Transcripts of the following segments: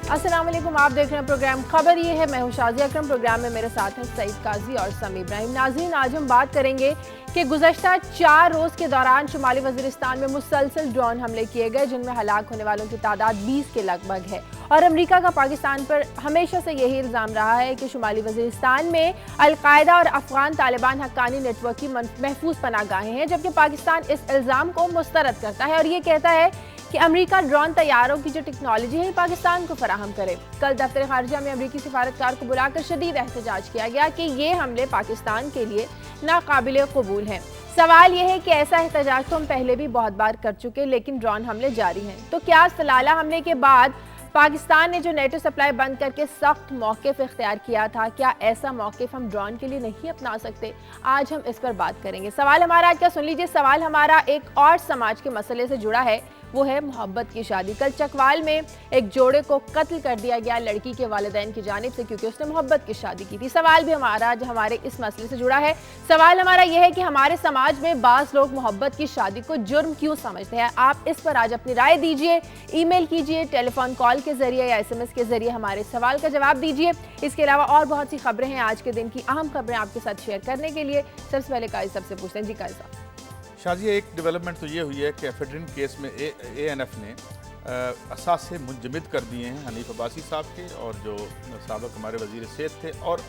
अस्सलाम वालेकुम, आप देख रहे हैं प्रोग्राम खबर। ये है, मैं हूं शाजिया अकरम। प्रोग्राम में मेरे साथ हैं सईद काजी और समी इब्राहिम। नाज़रीन, आज हम बात करेंगे कि गुज़श्ता 4 रोज़ के दौरान शुमाली वज़ीरिस्तान में मुसलसल ड्रोन हमले किए गए, जिनमें हलाक होने वालों की तादाद 20 के लगभग है। और अमरीका का पाकिस्तान पर हमेशा से यही इल्ज़ाम रहा है कि शुमाली वज़ीरिस्तान में अलकायदा और अफगान तालिबान हक्कानी नेटवर्क की महफूज पनाहगाहें हैं, जबकि पाकिस्तान इस इल्ज़ाम को मुस्तरद करता है और ये कहता है कि अमेरिका ड्रोन तैयारों की जो टेक्नोलॉजी है पाकिस्तान को फराहम करे। कल दफ्तर खारजा में अमरीकी सिफारतकार को बुलाकर शदीद एहतजाज किया गया कि ये हमले पाकिस्तान के लिए नाकाबिले कबूल हैं। सवाल यह है कि ऐसा एहतजाज तो हम पहले भी बहुत बार कर चुके, लेकिन ड्रोन हमले जारी हैं। तो क्या सलाला हमले के बाद पाकिस्तान ने जो नेटो सप्लाई बंद करके सख्त मौक़िफ़ इख्तियार किया था, क्या ऐसा मौक़िफ़ हम ड्रोन के लिए नहीं अपना सकते? आज हम इस पर बात करेंगे। सवाल हमारा आज का सुन लीजिए। सवाल हमारा एक और समाज के मसले से जुड़ा है, वो है मोहब्बत की शादी। कल चकवाल में एक जोड़े को कत्ल कर दिया गया लड़की के वालिदैन की जानिब से, क्योंकि उसने मोहब्बत की शादी की थी। सवाल भी हमारा आज हमारे इस मसले से जुड़ा है। सवाल हमारा यह है कि हमारे समाज में बाज़ लोग मोहब्बत की शादी को जुर्म क्यों समझते हैं? आप इस पर आज अपनी राय दीजिए, ईमेल कीजिए, टेलीफोन कॉल के जरिए या SMS के जरिए हमारे सवाल का जवाब दीजिए। इसके अलावा और बहुत सी खबरें हैं आज के दिन की अहम खबरें आपके साथ शेयर करने के लिए। सबसे पहले काजी साहब से पूछते हैं। जी काजी साहब। शाजिया, एक डेवलपमेंट तो ये हुई है कि एफेड्रिन केस में ANF ने असासे मुंजमद कर दिए हैं हनीफ अब्बासी साहब के, और जो साबिक़ हमारे वज़ीर सेहत थे, और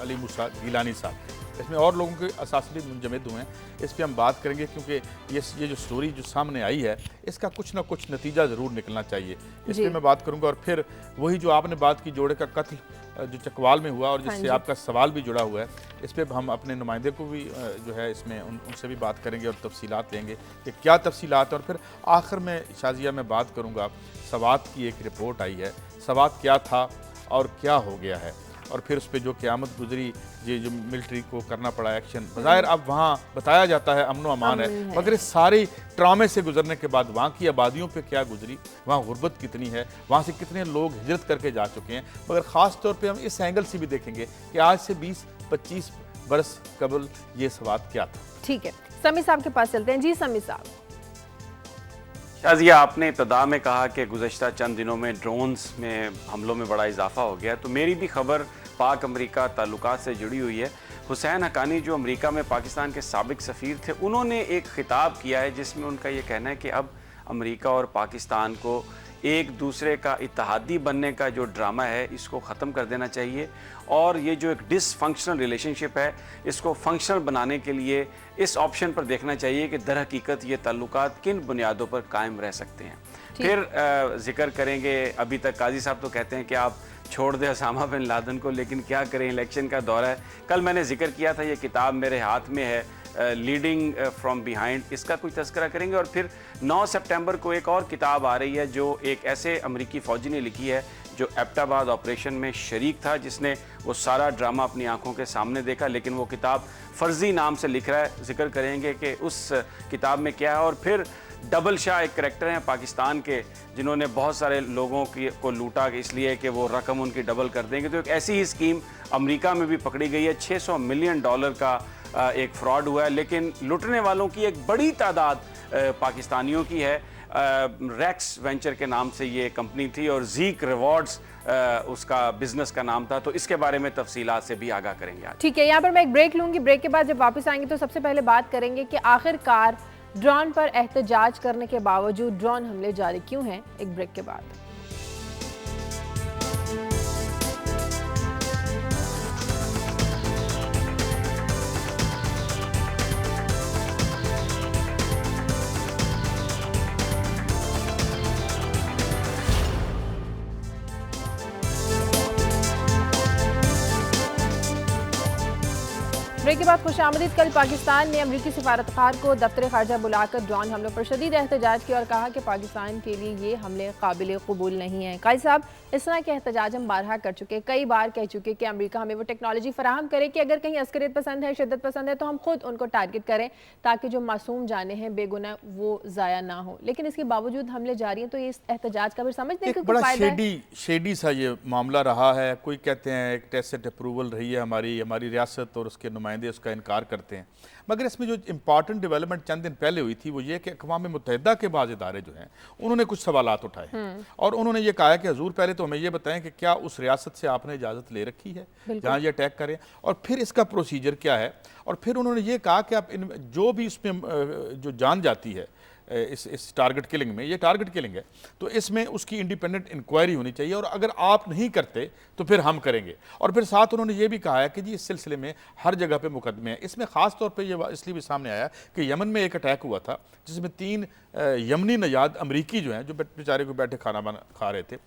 अली मूसा गिलानी साहब। इसमें और लोगों के असासे भी मुंजमद हुए हैं। इस पर हम बात करेंगे, क्योंकि ये जो स्टोरी जो सामने आई है, इसका कुछ ना कुछ नतीजा ज़रूर निकलना चाहिए। इस पर मैं बात करूँगा। और फिर वही जो आपने बात की, जोड़े का कत्ल जो चकवाल में हुआ और जिससे आपका सवाल भी जुड़ा हुआ है, इस पर हम अपने नुमाइंदे को भी जो है इसमें उनसे भी बात करेंगे और तफसीलात लेंगे कि क्या तफसीलात। और फिर आखिर में शाजिया में बात करूँगा, सवात की एक रिपोर्ट आई है, सवात क्या था और क्या हो गया है, और फिर उस पर जो क़यामत गुजरी, ये जो मिलिट्री को करना पड़ा एक्शन। बज़ाहिर अब वहाँ बताया जाता है अमन व अमान है, मगर इस सारी ट्रामे से गुजरने के बाद वहाँ की आबादियों पे क्या गुजरी, वहाँ गुर्बत कितनी है, वहाँ से कितने लोग हिजरत करके जा चुके हैं। मगर ख़ास तौर पे हम इस एंगल से भी देखेंगे कि आज से 20-25 बरस कबल ये सवाल क्या था। ठीक है, समी साहब के पास चलते हैं। जी समी साहब। शाजिया, आपने इब्तदा में कहा कि गुज़श्ता चंद दिनों में ड्रोन्स में हमलों में बड़ा इजाफा हो गया, तो मेरी भी खबर पाक अमरीका ताल्लुकात से जुड़ी हुई है। हुसैन हक्कानी जो अमरीका में पाकिस्तान के साबिक सफ़ीर थे, उन्होंने एक ख़िताब किया है जिसमें उनका ये कहना है कि अब अमरीका और पाकिस्तान को एक दूसरे का इत्तेहादी बनने का जो ड्रामा है, इसको ख़त्म कर देना चाहिए, और ये जो एक डिसफंक्शनल रिलेशनशिप है, इसको फंक्शनल बनाने के लिए इस ऑप्शन पर देखना चाहिए कि दर हकीकत ये ताल्लुकात किन बुनियादों पर कायम रह सकते हैं। फिर जिक्र करेंगे। अभी तक काजी साहब तो कहते हैं कि आप छोड़ दें उसामा बिन लादेन को, लेकिन क्या करें, इलेक्शन का दौर है। कल मैंने जिक्र किया था, ये किताब मेरे हाथ में है, लीडिंग फ्रॉम बिहाइंड, इसका कुछ तस्करा करेंगे। और फिर 9 सितंबर को एक और किताब आ रही है जो एक ऐसे अमरीकी फ़ौजी ने लिखी है जो एबटाबाद ऑपरेशन में शरीक था, जिसने वो सारा ड्रामा अपनी आंखों के सामने देखा, लेकिन वो किताब फ़र्जी नाम से लिख रहा है। जिक्र करेंगे कि उस किताब में क्या है। और फिर डबल शाह एक करैक्टर हैं पाकिस्तान के, जिन्होंने बहुत सारे लोगों को लूटा इसलिए कि वो रकम उनकी डबल कर देंगे। तो एक ऐसी ही स्कीम अमेरिका में भी पकड़ी गई है। $600 मिलियन का एक फ्रॉड हुआ है, लेकिन लुटने वालों की एक बड़ी तादाद पाकिस्तानियों की है। रैक्स वेंचर के नाम से ये कंपनी थी, और जीक रिवॉर्ड्स उसका बिजनेस का नाम था। तो इसके बारे में तफसीलात से भी आगाह करेंगे आज। ठीक है, यहाँ पर मैं एक ब्रेक लूँगी। ब्रेक के बाद जब वापस आएंगे तो सबसे पहले बात करेंगे कि आखिरकार ड्रोन पर एहतजाज करने के बावजूद ड्रोन हमले जारी क्यों हैं। एक ब्रेक के बाद। ब्रेक के बाद खुशामदीद। कल पाकिस्तान ने अमरीकी सिफारतकार को दफ्तर खारजा बुलाकर ड्रोन हमलों पर शदीद एहतजाज किया और कहा कि पाकिस्तान के लिए ये हमले काबिल कबूल नहीं हैं। काजी साहब, इस तरह के एहतजाज हम बारहा कर चुके, कई बार कह चुके कि अमरीका हमें वो टेक्नोलॉजी फराहम करे कि अगर कहीं अस्करियत पसंद है, शिद्दत पसंद है, तो हम खुद उनको टारगेट करें, ताकि जो मासूम जाने हैं बेगुनाह वो ज़ाया ना हो। लेकिन इसके बावजूद हमले जारी हैं, तो ये एहतजाज का फिर समझते हैं बड़ा शेडी सा ये मामला रहा है। कोई कहते हैं एक टेस्ट अप्रूवल रही है हमारी रियासत और उसके नुमाइंदे नुमाइंदे उसका इनकार करते हैं। मगर इसमें जो इम्पॉर्टेंट डेवलपमेंट चंद दिन पहले हुई थी वो ये कि अक़वाम मुत्तहिदा के बाद इदारे जो हैं उन्होंने कुछ सवालात उठाए और उन्होंने ये कहा कि हजूर पहले तो हमें ये बताएं कि क्या उस रियासत से आपने इजाज़त ले रखी है जहाँ ये अटैक करें, और फिर इसका प्रोसीजर क्या है। और फिर उन्होंने ये कहा कि आप इन जो भी इसमें जो जान जाती है इस टारगेट किलिंग में, ये टारगेट किलिंग है, तो इसमें उसकी इंडिपेंडेंट इंक्वायरी होनी चाहिए और अगर आप नहीं करते तो फिर हम करेंगे। और फिर साथ उन्होंने ये भी कहा है कि जी इस सिलसिले में हर जगह पे मुकदमे हैं। इसमें ख़ास तौर पे ये इसलिए भी सामने आया कि यमन में एक अटैक हुआ था जिसमें 3 यमनी नयाद अमरीकी जो हैं जो बेचारे को बैठे खाना खा रहे थे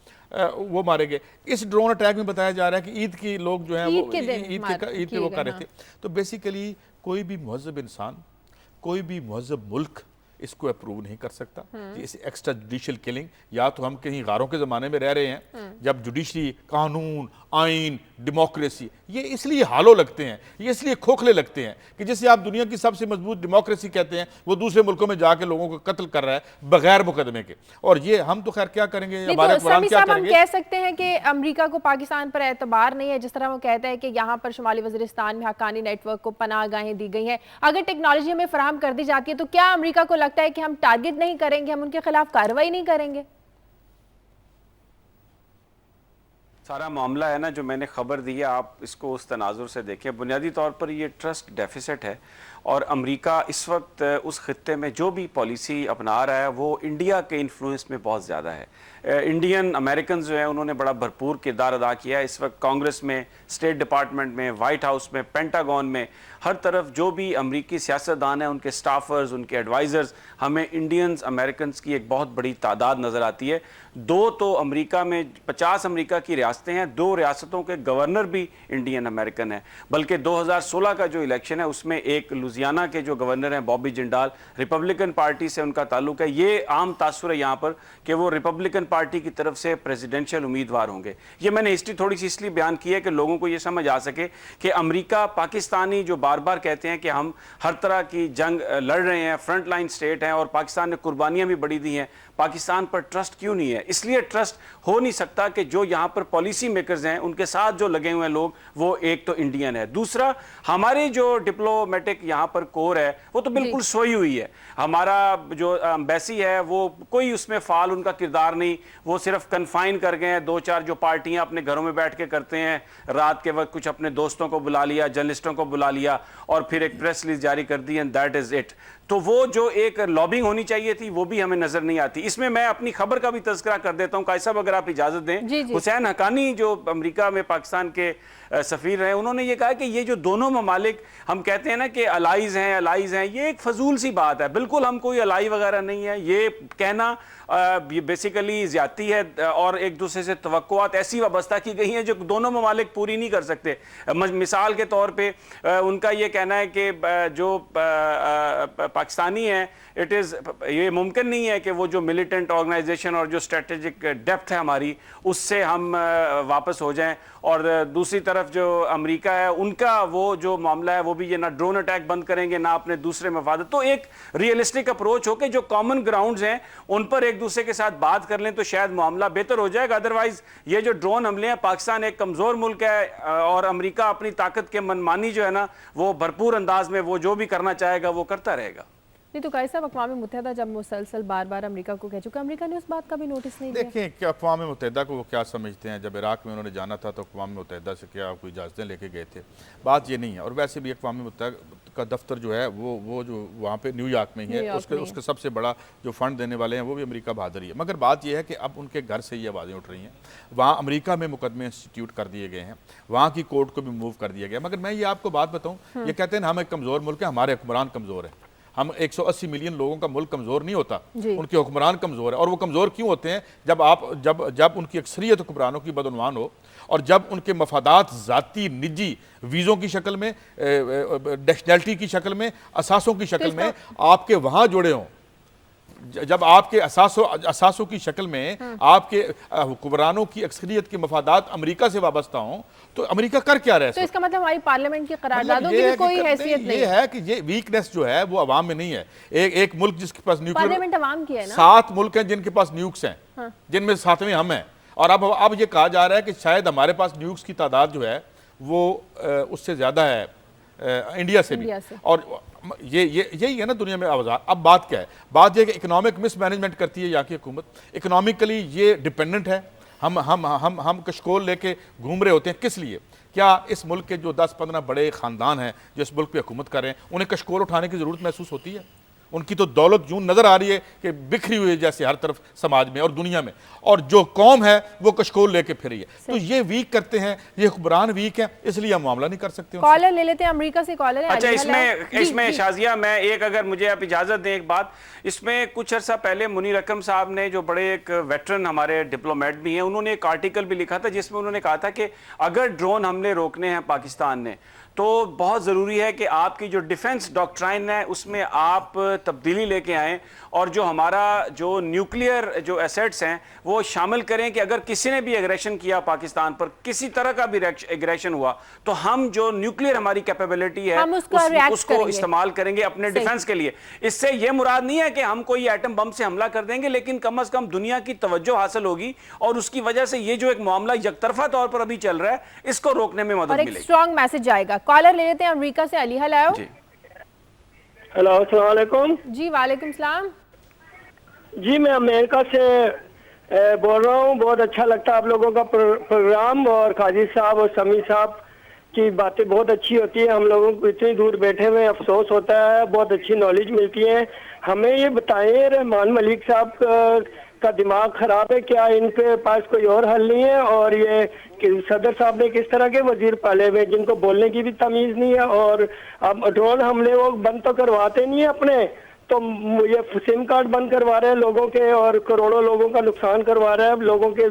वो मारे गए। इस ड्रोन अटैक में बताया जा रहा है कि ईद की लोग जो हैं वो ईद पे वो कर रहे थे। तो बेसिकली कोई भी महज़ब इंसान, कोई भी महज़ब मुल्क इसको अप्रूव नहीं कर सकता। इस एक्स्ट्रा जुडिशियल किलिंग, या तो हम कहीं गारों के ज़माने में रह रहे हैं जब जुडिशरी, कानून, आइन, डेमोक्रेसी ये इसलिए हालो लगते हैं, ये इसलिए खोखले लगते हैं कि जैसे आप दुनिया की सबसे मजबूत डेमोक्रेसी कहते हैं वो दूसरे मुल्कों में जाके लोगों को कत्ल कर रहा है बगैर मुकदमे के। और ये हम तो खैर क्या करेंगे, हमारे कुरान क्या करेंगे। हम कह सकते हैं कि अमेरिका को पाकिस्तान पर एतबार नहीं है, जिस तरह वो कहता है कि यहाँ पर शुमाली वज़ीरिस्तान में हक्कानी नेटवर्क को पनाहगाहें दी गई हैं। अगर टेक्नोलॉजी हमें फराहम कर दी जाती है तो क्या अमेरिका को लगता है कि हम टारगेट नहीं करेंगे, हम उनके खिलाफ कार्रवाई नहीं करेंगे? सारा मामला है ना जो मैंने खबर दी है, आप इसको उस तनाजुर से देखें। बुनियादी तौर पर ये ट्रस्ट डेफिसिट है और अमेरिका इस वक्त उस खत्ते में जो भी पॉलिसी अपना रहा है वो इंडिया के इन्फ्लुएंस में बहुत ज़्यादा है। इंडियन अमेरिकन जो हैं उन्होंने बड़ा भरपूर किरदार अदा किया है। इस वक्त कांग्रेस में, स्टेट डिपार्टमेंट में, वाइट हाउस में, पेंटागन में, हर तरफ जो भी अमरीकी सियासतदान हैं, उनके स्टाफर्स, उनके एडवाइज़र्स, हमें इंडियंस अमेरिकन की एक बहुत बड़ी तादाद नज़र आती है। 2 तो अमेरिका में 50 अमेरिका की रियासतें हैं, 2 रियासतों के गवर्नर भी इंडियन अमेरिकन हैं। बल्कि 2016 का जो इलेक्शन है उसमें एक लुजियाना के जो गवर्नर हैं बॉबी जिंडाल, रिपब्लिकन पार्टी से उनका ताल्लुक है। ये आम तासुर है यहाँ पर कि वो रिपब्लिकन पार्टी की तरफ से प्रेसिडेंशियल उम्मीदवार होंगे। ये मैंने हिस्ट्री थोड़ी सी इसलिए बयान की है कि लोगों को ये समझ आ सके कि अमेरिका, पाकिस्तानी जो बार बार कहते हैं कि हम हर तरह की जंग लड़ रहे हैं, फ्रंट लाइन स्टेट हैं और पाकिस्तान ने कुर्बानियां भी बड़ी दी हैं, पाकिस्तान पर ट्रस्ट क्यों नहीं है? इसलिए ट्रस्ट हो नहीं सकता कि जो यहाँ पर पॉलिसी मेकर्स हैं उनके साथ जो लगे हुए हैं लोग, वो एक तो इंडियन है, दूसरा हमारे जो डिप्लोमेटिक यहाँ पर कोर है वो तो बिल्कुल सोई हुई है। हमारा जो एम्बेसी है वो कोई उसमें फाल उनका किरदार नहीं, वो सिर्फ कन्फाइन कर गए हैं। 2-4 जो पार्टियां अपने घरों में बैठ के करते हैं, रात के वक्त कुछ अपने दोस्तों को बुला लिया, जर्नलिस्टों को बुला लिया और फिर एक प्रेस रिलीज जारी कर दी, एंड दैट इज इट। तो वो जो एक लॉबिंग होनी चाहिए थी वो भी हमें नजर नहीं आती। इसमें मैं अपनी खबर का भी तज़किरा कर देता हूं, कायद साहब अगर आप इजाजत दें। हुसैन हक्कानी जो अमेरिका में पाकिस्तान के सफीर रहे, उन्होंने ये कहा कि ये जो दोनों ममालिक हम कहते हैं ना कि अलाइज हैं, ये एक फजूल सी बात है। बिल्कुल हम कोई अलाई वगैरह नहीं है, ये कहना बेसिकली ज्यादती है और एक दूसरे से तवक्कुआत ऐसी वाबस्ता की गई हैं जो दोनों ममालिक पूरी नहीं कर सकते। मिसाल के तौर पे उनका ये कहना है कि जो पाकिस्तानी है, इट इज़ ये मुमकिन नहीं है कि वो जो मिलिटेंट ऑर्गेनाइजेशन और जो स्ट्रेटेजिक डेप्थ है हमारी, उससे हम वापस हो जाएं। और दूसरी तरफ जो अमेरिका है उनका वो जो मामला है वो भी ये ना ड्रोन अटैक बंद करेंगे ना अपने दूसरे मफाद। तो एक रियलिस्टिक अप्रोच हो के जो कॉमन ग्राउंड्स हैं उन पर एक दूसरे के साथ बात कर लें तो शायद मामला बेहतर हो जाएगा। अदरवाइज ये जो ड्रोन हमले हैं, पाकिस्तान एक कमजोर मुल्क है और अमेरिका अपनी ताकत के मनमानी जो है ना वो भरपूर अंदाज में वो जो भी करना चाहेगा वो करता रहेगा। नहीं तो कायद साहब, अक़वाम मुत्तहिदा जब मुसलसल बार बार अमेरिका को कह चुका, अमेरिका ने उस बात का भी नोटिस नहीं दिया। देखें कि अक़वाम मुत्तहिदा को वो क्या समझते हैं। जब इराक में उन्होंने जाना था तो अक़वाम मुत्तहिदा से क्या कोई इजाज़तें लेके गए थे, बात ये नहीं है। और वैसे भी अक़वाम मुत्तहिदा का दफ्तर जो है वो जो वहाँ पे न्यूयॉर्क में ही है, उसके सबसे बड़ा जो फ़ंड देने वाले हैं वो भी अमेरिका बहादुर ही है। मगर बात यह है कि अब उनके घर से ये आवाज़ें उठ रही हैं, वहाँ अमेरिका में मुकदमे इंस्टीट्यूट कर दिए गए हैं, वहाँ की कोर्ट को भी मूव कर दिया गया। मगर मैं ये आपको बात बताऊँ, ये कहते हैं हम एक कमज़ोर मुल्क है, हमारे हुक्मरान कमज़ोर है। हम 180 मिलियन लोगों का मुल्क कमज़ोर नहीं होता, उनके हुक्मरान कमज़ोर है। और वो कमज़ोर क्यों होते हैं? जब उनकी अक्सरियत हुक्मरानों की बदउनवान हो और जब उनके मफादात ज़ाती निजी वीज़ों की शक्ल में, नेशनैलिटी की शक्ल में, असासों की शक्ल में आपके वहाँ जुड़े हों। जब आपके असासों की शक्ल में आपके हुक्मरानों की अक्सरियत के मफादात अमेरिका से वाबस्ता हों तो अमेरिका कर क्या रहा है? तो इसका मतलब हमारी पार्लियामेंट की करारदादों की भी कोई हैसियत नहीं। ये है कि ये वीकनेस जो है वो अवाम में नहीं है। एक मुल्क जिसके पास न्यूक्लियर, पार्लियामेंट अवाम की है ना, 7 मुल्क हैं जिनके पास न्यूक्स हैं, जिनमें 7वें हम हैं। और अब ये कहा जा रहा है कि शायद हमारे पास न्यूक्स की तादाद जो है वो उससे ज़्यादा है इंडिया से भी। इंडिया से। और यही है ना दुनिया में औजार। अब बात क्या है, बात यह कि इकोनॉमिक मिसमैनेजमेंट करती है यहाँ की हुकूमत, इकोनॉमिकली ये डिपेंडेंट है। हम कशकोल लेके घूम रहे होते हैं, किस लिए? क्या इस मुल्क के जो 10-15 बड़े ख़ानदान हैं जो इस मुल्क पे हुकूमत कर रहे हैं, उन्हें कशकोल उठाने की ज़रूरत महसूस होती है? उनकी तो दौलत यूं नज़र आ रही है कि बिखरी हुई है जैसे हर तरफ समाज में और दुनिया में, और जो कौम है वो कशकोल लेके फिर रही है। तो ये वीक करते हैं, ये हुक्मरान वीक हैं, इसलिए हम मामला नहीं कर सकते। कॉलर ले लेते हैं, अमेरिका से कॉलर है। अच्छा, इसमें शाजिया, मैं एक, अगर मुझे आप इजाजत दें, एक बात, इसमें कुछ अर्सा पहले मुनीर अकरम साहब ने, जो बड़े एक वेटरन हमारे डिप्लोमेट भी हैं, उन्होंने एक आर्टिकल भी लिखा था जिसमें उन्होंने कहा था कि अगर ड्रोन हमले रोकने हैं पाकिस्तान ने, तो बहुत ज़रूरी है कि आपकी जो डिफेंस डॉक्ट्राइन है उसमें आप तब्दीली लेके आएँ, और जो हमारा जो न्यूक्लियर जो एसेट्स हैं वो शामिल करें कि अगर किसी ने भी एग्रेशन किया पाकिस्तान पर, किसी तरह का भी एग्रेशन हुआ, तो हम जो न्यूक्लियर हमारी कैपेबिलिटी है उसको इस्तेमाल करेंगे अपने डिफेंस के लिए। इससे ये मुराद नहीं है कि हम कोई एटम बम से हमला कर देंगे, लेकिन कम से कम दुनिया की तवज्जो हासिल होगी, और उसकी वजह से ये जो एक मामला यकतरफा तौर पर अभी चल रहा है, इसको रोकने में मदद मिलेगी। स्ट्रॉन्ग मैसेज आएगा। कॉलर ले लेते हैं अमेरिका से, अली। हेलो हेलो, अस्सलाम वालेकुम। जी वालेकुम सलाम जी, मैं अमेरिका से बोल रहा हूँ। बहुत अच्छा लगता है आप लोगों का प्रोग्राम, और काजी साहब और समी साहब की बातें बहुत अच्छी होती है। हम लोगों को इतनी दूर बैठे हुए अफसोस होता है, बहुत अच्छी नॉलेज मिलती है। हमें ये बताएं, रहमान मलिक साहब का दिमाग खराब है क्या? इनके पास कोई और हल नहीं है? और ये सदर साहब ने किस तरह के वजीर पाले हुए जिनको बोलने की भी तमीज नहीं है, और अब ड्रोन हमले वो बंद तो करवाते नहीं है अपने, तो ये सिम कार्ड बंद करवा रहे हैं लोगों के, और करोड़ों लोगों का नुकसान करवा रहे हैं। लोगों के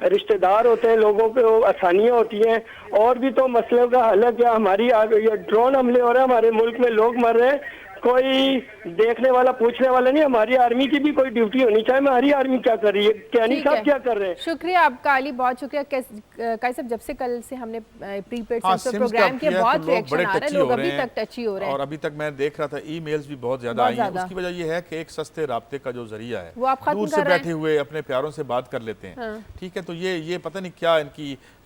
रिश्तेदार होते हैं, लोगों को आसानियां होती हैं, और भी तो मसले का हल है क्या? हमारी ये ड्रोन हमले हो रहे हैं, हमारे मुल्क में लोग मर रहे हैं, कोई देखने वाला पूछने वाला नहीं। हमारी आर्मी की भी कोई ड्यूटी होनी चाहिए। हमारी आर्मी क्या कर रही है, कैनी साहब क्या कर रहे हैं? शुक्रिया आपका अली, बहुत शुक्रिया। कैसे जब से कल से हमने प्रीपेड सेंसर प्रोग्राम के बहुत रिएक्शन आ रहे हैं, लोग अभी तक टची हो रहे हैं, और अभी तक मैं देख रहा था ईमेल्स भी बहुत ज्यादा आई हैं। उसकी वजह यह है कि एक सस्ते राब्ते का जो जरिया है वो आप दूर से बैठे हुए अपने प्यारों से बात कर लेते हैं। ठीक है, तो ये पता नहीं क्या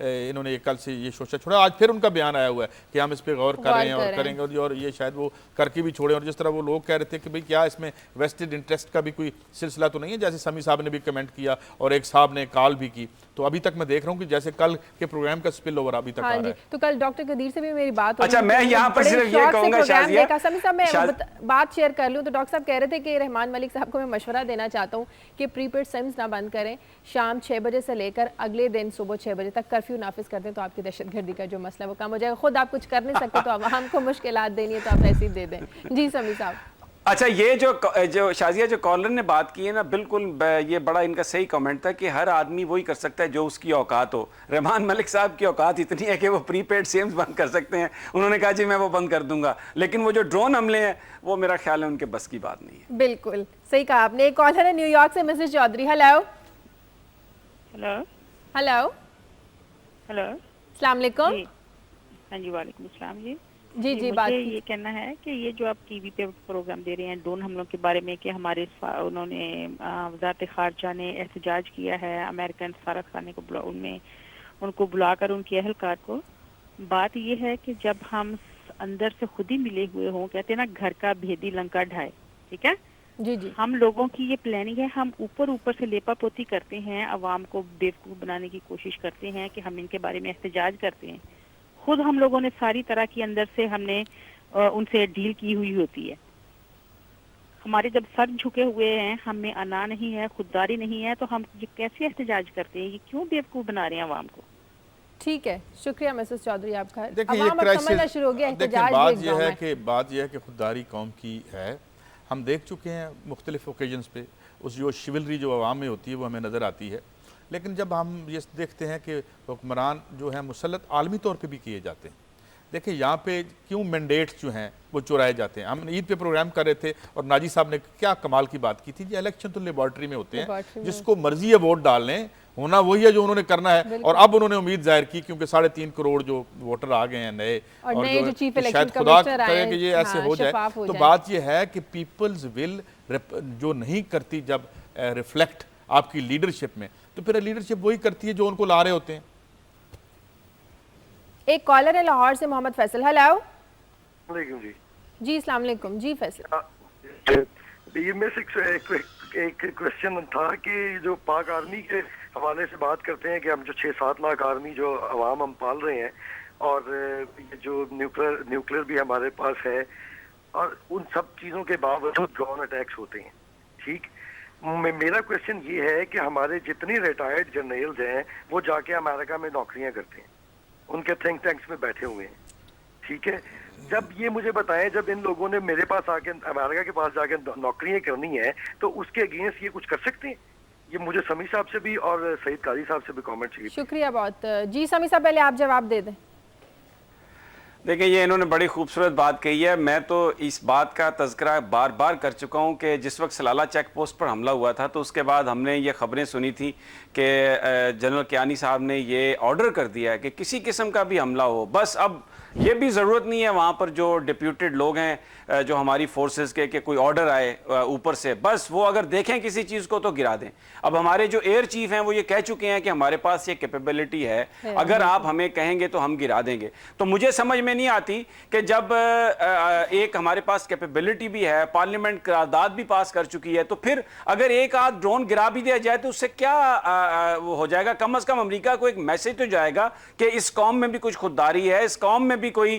इन्होंने कल से ये सोचा छोड़ा, आज फिर उनका बयान आया हुआ है कि हम इस पर गौर कर रहे हैं और करेंगे, और ये शायद वो करके भी छोड़े। और जिस तरह वो लोग कह रहे थे कि भाई क्या इसमें वेस्टेड इंटरेस्ट का भी कोई सिलसिला तो नहीं है, जैसे समी साहब ने भी कमेंट किया और एक साहब ने कॉल भी की, तो अभी तक मैं देख रहा हूँ कि जैसे कल के प्रोग्राम का स्पिल ओवर अभी तक आ रहा है। तो कल डॉक्टर कदीर से भी मेरी बात हुई। अच्छा, मैं यहाँ पर सिर्फ ये कहूँगा शाजिया, समी साहब मैं बात शेयर कर लूँ, तो डॉक्टर साहब कह रहे थे कि रहमान मलिक साहब को मैं मशवरा देना चाहता हूँ कि प्रीपेड सिम्स ना बंद करें, शाम 6 बजे से लेकर अगले दिन सुबह 6 बजे तक कर्फ्यू नाफिज कर दें, तो आपकी दहशतगर्दी का जो मसला वो कम हो जाएगा। खुद आप कुछ कर नहीं सकते, तो आवाम को मुश्किलात देनी है तो आप ऐसे ही दे दें। जी समी साहब। अच्छा, ये जो शाजिया जो कॉलर ने बात की है ना, बिल्कुल ये बड़ा इनका सही कमेंट था कि हर आदमी वही कर सकता है जो उसकी औकात हो। रहमान मलिक साहब की औकात इतनी है कि वो प्रीपेड सिम्स बंद कर सकते हैं। उन्होंने कहा जी मैं वो बंद कर दूंगा, लेकिन वो जो ड्रोन हमले हैं वो मेरा ख्याल है उनके बस की बात नहीं है। बिल्कुल सही कहा आपने। एक कॉलर है न्यूयॉर्क से, Mrs Chaudhary. Hello hello hello hello, अस्सलाम वालेकुम। हाँ जी, वालेकुम अस्सलाम जी। जी बात मुझे ये कहना है कि ये जो आप टीवी पे प्रोग्राम दे रहे हैं ड्रोन हमलों के बारे में, कि हमारे उन्होंने वज़ारत ख़ारजा ने एहतजाज किया है अमेरिकन सफारत खाने को उनको बुलाकर उनके अहलकार को। बात ये है कि जब हम अंदर से खुद ही मिले हुए हों, कहते हैं ना घर का भेदी लंका ढाए, ठीक है जी। हम लोगों की ये प्लानिंग है, हम ऊपर से लेपा पोती करते हैं, अवाम को बेवकूफ़ बनाने की कोशिश करते हैं कि हम इनके बारे में एहतजाज करते हैं। खुद हम लोगों ने सारी तरह की अंदर से हमने उनसे डील की हुई होती है। हमारे जब सर झुके हुए हैं, हम में अना नहीं है, खुददारी नहीं है, तो हम ये कैसे एहतजाज करते हैं? ये क्यों बेवकूफ़ बना रहे हैं अवाम को? ठीक है, शुक्रिया मिसेस चौधरी आपका। देखिए ये क्राइसिस, देखिए बात यह है कि खुददारी कौम की है। हम देख चुके हैं मुख्तलिफ ओकेजन्स पे उस जो शिवलरी जो अवाम में होती है वो हमें नज़र आती है, लेकिन जब हम ये देखते हैं कि हुक्मरान जो है मुसल्लत आलमी तौर पे भी किए जाते हैं। देखिए यहाँ पे क्यों मैंडेट्स जो हैं वो चुराए जाते हैं। हम ईद पे प्रोग्राम कर रहे थे और नाजी साहब ने क्या कमाल की बात की थी, ये इलेक्शन तो लेबॉर्ट्री में होते हैं, जिसको मर्जी है वोट डालने, होना वही है जो उन्होंने करना है। और अब उन्होंने उम्मीद जाहिर की क्योंकि 3.5 करोड़ जो वोटर आ गए हैं नए, और जो शायद खुदा करे कि ये ऐसे हो जाए। तो बात ये है कि पीपल्स विल जो नहीं करती जब रिफ्लेक्ट आपकी लीडरशिप में, तो फिर लीडरशिप वही करती है जो उनको ला रहे होते हैं। एक कॉलर है लाहौर से, मोहम्मद फैसल। हेलो वालेकुम जी। जी अस्सलाम वालेकुम जी फैसल। ये में से एक क्वेश्चन था कि जो पाक आर्मी के हवाले से बात करते हैं कि हम जो 6-7 लाख आर्मी जो अवाम हम पाल रहे हैं और ये जो न्यूक्लियर भी हमारे पास है और उन सब चीज़ों के बावजूद ड्रोन अटैक्स होते हैं, ठीक। मेरा क्वेश्चन ये है कि हमारे जितने रिटायर्ड जनरल्स हैं वो जाके अमेरिका में नौकरियां करते हैं, उनके थिंक टैंक्स में बैठे हुए हैं, ठीक है। जब ये मुझे बताएं, जब इन लोगों ने मेरे पास आके अमेरिका के पास जाके नौकरियां करनी है तो उसके अगेंस्ट ये कुछ कर सकते हैं? ये मुझे समी साहब से भी और सईद काजी साहब से भी कमेंट चाहिए। शुक्रिया बहुत जी। समी साहब पहले आप जवाब दे दें। देखिए, ये इन्होंने बड़ी खूबसूरत बात कही है। मैं तो इस बात का तज़किरा बार बार कर चुका हूँ कि जिस वक्त सलाला चेक पोस्ट पर हमला हुआ था तो उसके बाद हमने ये खबरें सुनी थी कि जनरल कियानी साहब ने ये ऑर्डर कर दिया है कि किसी किस्म का भी हमला हो, बस अब ये भी ज़रूरत नहीं है वहाँ पर जो डिप्यूटेड लोग हैं जो हमारी फोर्सेस के कि कोई ऑर्डर आए ऊपर से, बस वो अगर देखें किसी चीज़ को तो गिरा दें। अब हमारे जो एयर चीफ हैं वो ये कह चुके हैं कि हमारे पास ये कैपेबिलिटी है, अगर आप हमें कहेंगे तो हम गिरा देंगे। तो मुझे समझ में नहीं आती कि जब एक हमारे पास कैपेबिलिटी भी है, पार्लियामेंट करारदाद भी पास कर चुकी है, तो फिर अगर एक आध ड्रोन गिरा भी दिया जाए तो उससे क्या वो हो जाएगा? कम से कम अमेरिका को एक मैसेज तो जाएगा कि इस कौम में भी कुछ खुददारी है, इस कौम में भी कोई